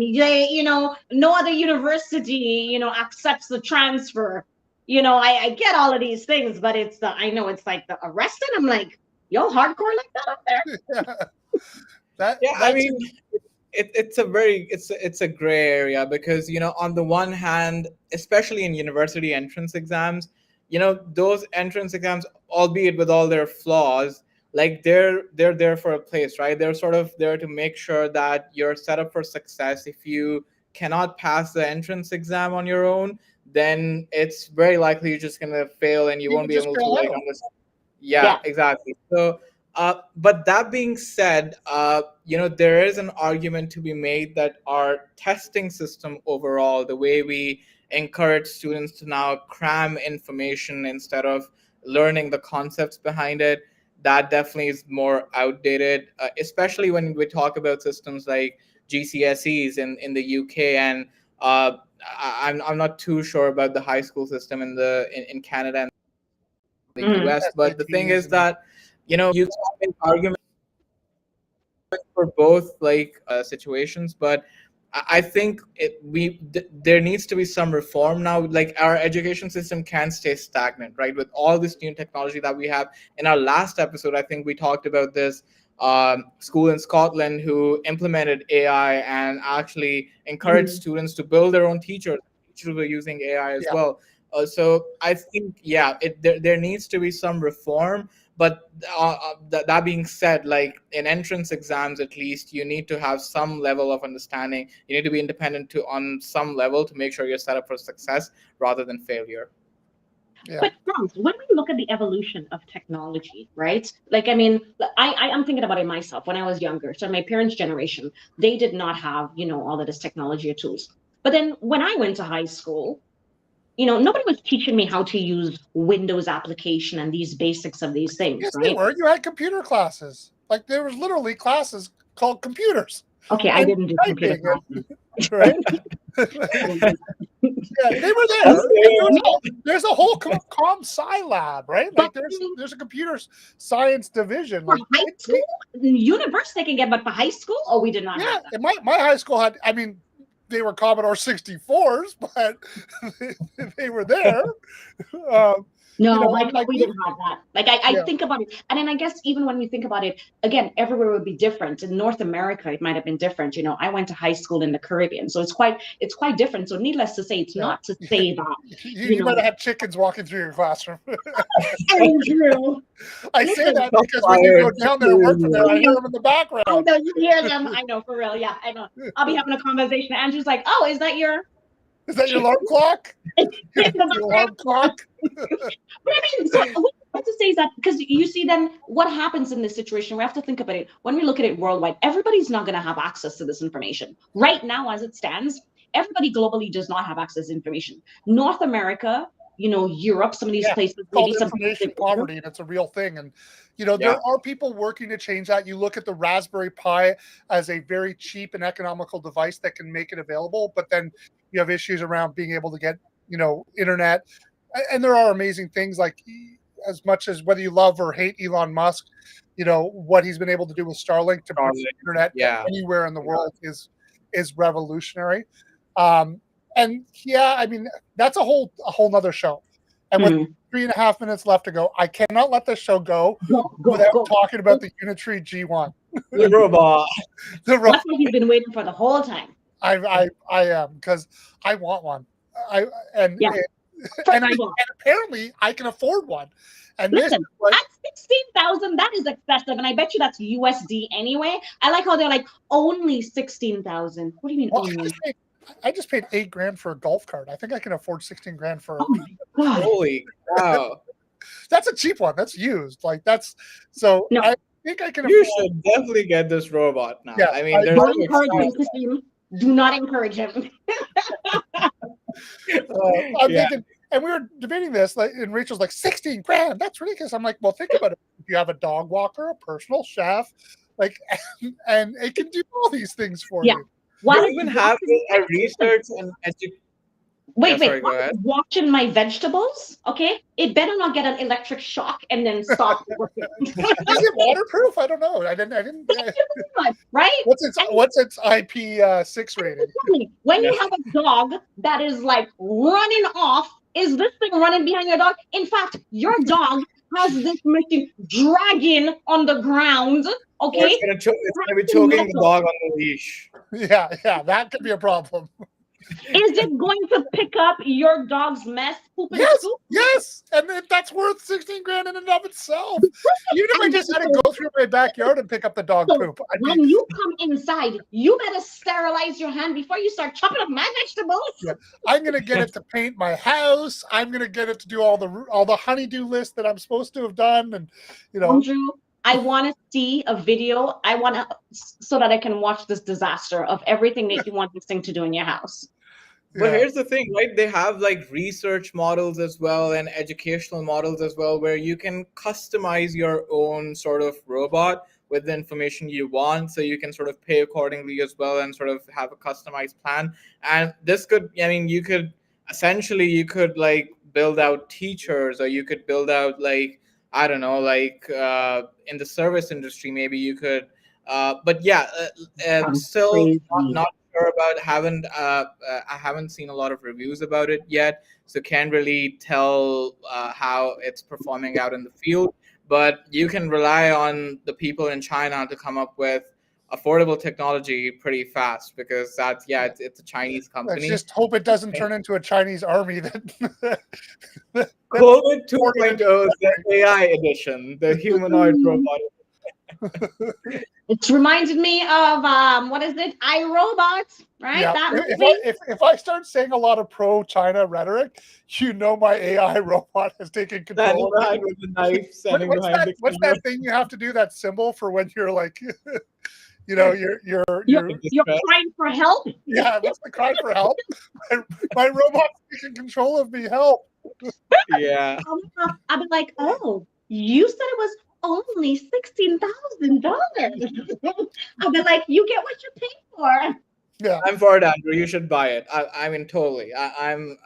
no other university, accepts the transfer. I get all of these things, but I know it's like the arresting. I'm like, yo, hardcore like that up there. I mean, it's a gray area, because on the one hand, especially in university entrance exams, those entrance exams, albeit with all their flaws, like they're there for a place, right? They're sort of there to make sure that you're set up for success. If you cannot pass the entrance exam on your own, then it's very likely you're just going to fail and you won't be able to understand. Yeah, exactly. So but that being said, there is an argument to be made that our testing system overall, the way we encourage students to now cram information instead of learning the concepts behind it, that definitely is more outdated, especially when we talk about systems like GCSEs in the UK, and I'm not too sure about the high school system in Canada and the US. But the thing is that you can argument for both situations, but I think there needs to be some reform now. Like, our education system can't stay stagnant, right? With all this new technology that we have. In our last episode, I think we talked about this school in Scotland who implemented AI and actually encouraged students to build their own teachers. Teachers were using AI as well. So I think, there needs to be some reform. But that being said, like in entrance exams, at least you need to have some level of understanding. You need to be independent on some level to make sure you're set up for success rather than failure. Yeah. But Franz, when we look at the evolution of technology, right? Like, I mean, I'm thinking about it myself when I was younger. So my parents' generation, they did not have, all of this technology or tools. But then when I went to high school, nobody was teaching me how to use Windows application and these basics of these things, Yes, they right? were. You had computer classes. Like there was literally classes called computers. Okay, I And didn't do computer typing, classes. right? Yeah, they were there. There's a whole com sci lab, right? Like But there's a computer science division. for Like high school, university I can get, but for high school, oh, we did not yeah, have that. and my high school had. I mean, they were Commodore 64s, but they were there. Um, No, like we didn't have that. Like I yeah. think about it, and then I guess even when we think about it, again, everywhere would be different. In North America, it might have been different. I went to high school in the Caribbean, so it's quite different. So needless to say, it's not to say that You might have had chickens walking through your classroom. Andrew. I say that because when you go down there and work from there, I hear them in the background. I know you hear them. I know, for real. Yeah, I know. I'll be having a conversation. Andrew's like, "Oh, is that your alarm clock? Your alarm clock?" But I mean, so what I have to say is that because you see, then what happens in this situation? We have to think about it. When we look at it worldwide, everybody's not going to have access to this information right now, as it stands. Everybody globally does not have access to information. North America, Europe, some of these places, it's called maybe some information poverty, and it's a real thing. And there are people working to change that. You look at the Raspberry Pi as a very cheap and economical device that can make it available, but then you have issues around being able to get internet. And there are amazing things, like as much as whether you love or hate Elon Musk, what he's been able to do with Starlink to bring internet anywhere in the world is revolutionary. And yeah, I mean, that's a whole nother show. And with 3.5 minutes left to go, I cannot let this show go without talking about the Unitree G1. The robot. That's what he's been waiting for the whole time. I am, because I want one. And apparently I can afford one. And listen, at 16,000, that is excessive, and I bet you that's USD anyway. I like how they're like only 16,000. What do you mean only? I just paid $8,000 for a golf cart. I think I can afford 16 grand for. Oh my God. Holy cow! That's a cheap one. That's used. Like that's so. No. I think I can. You should definitely get this robot now. Yeah, I mean, don't encourage him. Do not encourage him. I'm thinking, and we were debating this, like, and Rachel's like, 16 grand. That's ridiculous. I'm like, well, think about it. If you have a dog walker, a personal chef, like, and it can do all these things for you. Why even have a research and wait, watching my vegetables, okay? It better not get an electric shock and then stop working. Is it waterproof? I don't know. I didn't. Right? What's its IP6 rating? When you have a dog that is like running off, is this thing running behind your dog? In fact, your dog has this machine dragging on the ground. Okay, it's gonna be choking the dog on the leash. Yeah, that could be a problem. Is it going to pick up your dog's mess? Yes, and that's worth 16 grand in and of itself. Even if I just had to go through my backyard and pick up the dog poop. When you come inside, you better sterilize your hand before you start chopping up my vegetables. Yeah. I'm gonna get it to paint my house. I'm gonna get it to do all the honeydew list that I'm supposed to have done, and Andrew, I want to see a video. So that I can watch this disaster of everything that you want this thing to do in your house. But here's the thing, right? They have like research models as well and educational models as well, where you can customize your own sort of robot with the information you want. So you can sort of pay accordingly as well and sort of have a customized plan. And this could, you could like build out teachers, or you could build out like, I don't know, like in the service industry, maybe you could. But still not sure about. I haven't seen a lot of reviews about it yet, so can't really tell how it's performing out in the field. But you can rely on the people in China to come up with affordable technology pretty fast, because it's a Chinese Let's company. just hope it doesn't turn into a Chinese army that COVID 2.0, the AI edition, the humanoid robot. It's reminded me of what is it? iRobot, right? Yeah. That movie. If I start saying a lot of pro-China rhetoric, my AI robot has taken control. Standing behind with a knife, standing behind the What's camera. that thing you have to do, that symbol for when you're like, you're crying for help. yeah, what's the cry for help? My robot's taking control of me, help. Yeah. I'll be like, oh, you said it was only $16,000. I'll be like, you get what you pay for. Yeah, I'm for it, Andrew. You should buy it. I mean, totally. I'm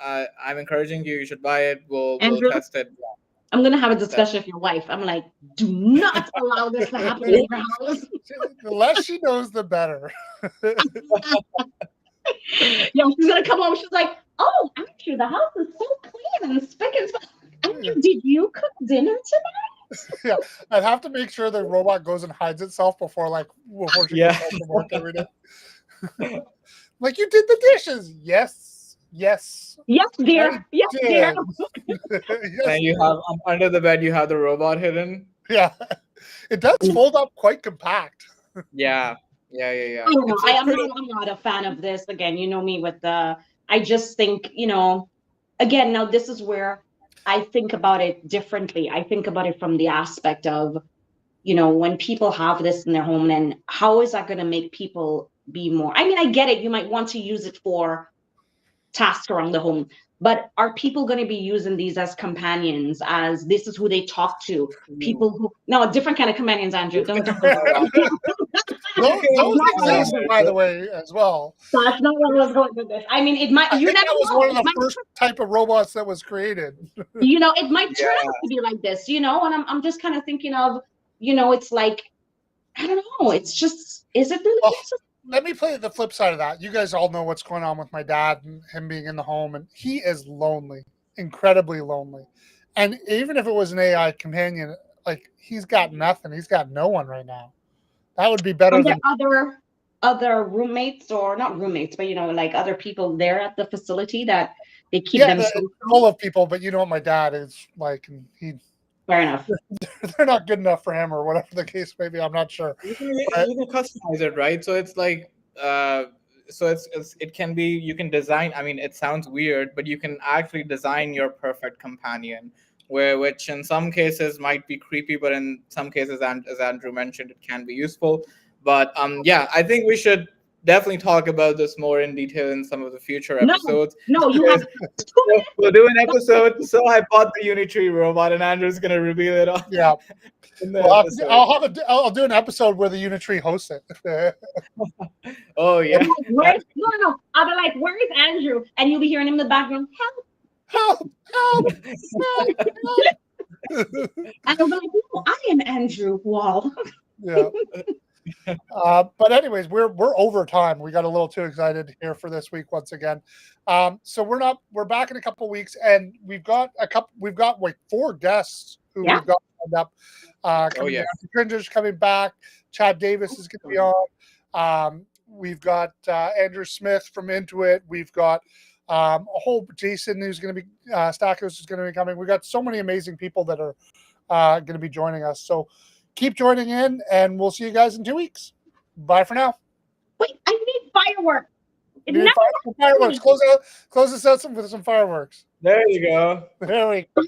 encouraging you. You should buy it. We'll test it. I'm gonna have a discussion with your wife. I'm like, do not allow this to happen in your house. the less she knows, the better. She's gonna come home. She's like, oh, actually, the house is so clean and spick and span. Andrew, did you cook dinner tonight? Yeah, I'd have to make sure the robot goes and hides itself before she goes home from work every day. Like, you did the dishes. Yes, dear. Yes, dear. And you have under the bed, you have the robot hidden. Yeah, it does fold up quite compact. Yeah. I don't know. I'm not a fan of this. Again, you know me with the. I just think, again, now this is where I think about it differently. I think about it from the aspect of, when people have this in their home, and how is that going to make people be more? I mean, I get it. You might want to use it for tasks around the home, but are people going to be using these as companions, as this is who they talk to? People who, no, different kind of companions, Andrew. Don't talk about those exist, by the way, as well. That's not where I was going with this. I mean, it might. I think that was one of the first type of robots that was created. It might turn out to be like this. And I'm just kind of thinking of, it's like, I don't know. It's just, is it really? Well, let me play the flip side of that. You guys all know what's going on with my dad and him being in the home, and he is lonely, incredibly lonely. And even if it was an AI companion, like, he's got nothing. He's got no one right now. That would be better than other roommates, or not roommates, but like other people there at the facility that they keep them full of people. But you know what my dad is like, and fair enough. They're not good enough for him, or whatever the case may be. I'm not sure. You can customize it, right? So it's like, it can be. You can design. I mean, it sounds weird, but you can actually design your perfect companion, which in some cases might be creepy, but in some cases, and as Andrew mentioned, it can be useful. But I think we should definitely talk about this more in detail in some of the future episodes. No, you have. We'll do an episode. So I bought the Unitree robot, and Andrew's going to reveal it on. Yeah. I'll do an episode where the Unitree hosts it. Oh yeah. No. I'll be like, where is Andrew? And you'll be hearing him in the background, help. And I'll be like, no, I am Andrew Wall. Yeah. But anyways, we're over time. We got a little too excited here for this week once again. So we're back in a couple of weeks, and we've got like 4 guests who we've got lined up. Cringer's coming back. Chad Davis is going to be on. We've got Andrew Smith from Intuit. We've got a whole Jason who's going to be Stackos is going to be coming. We've got so many amazing people that are going to be joining us. So keep joining in, and we'll see you guys in 2 weeks. Bye for now. Wait, I need fireworks. Fireworks. Close us out with some fireworks. There you go. There we go.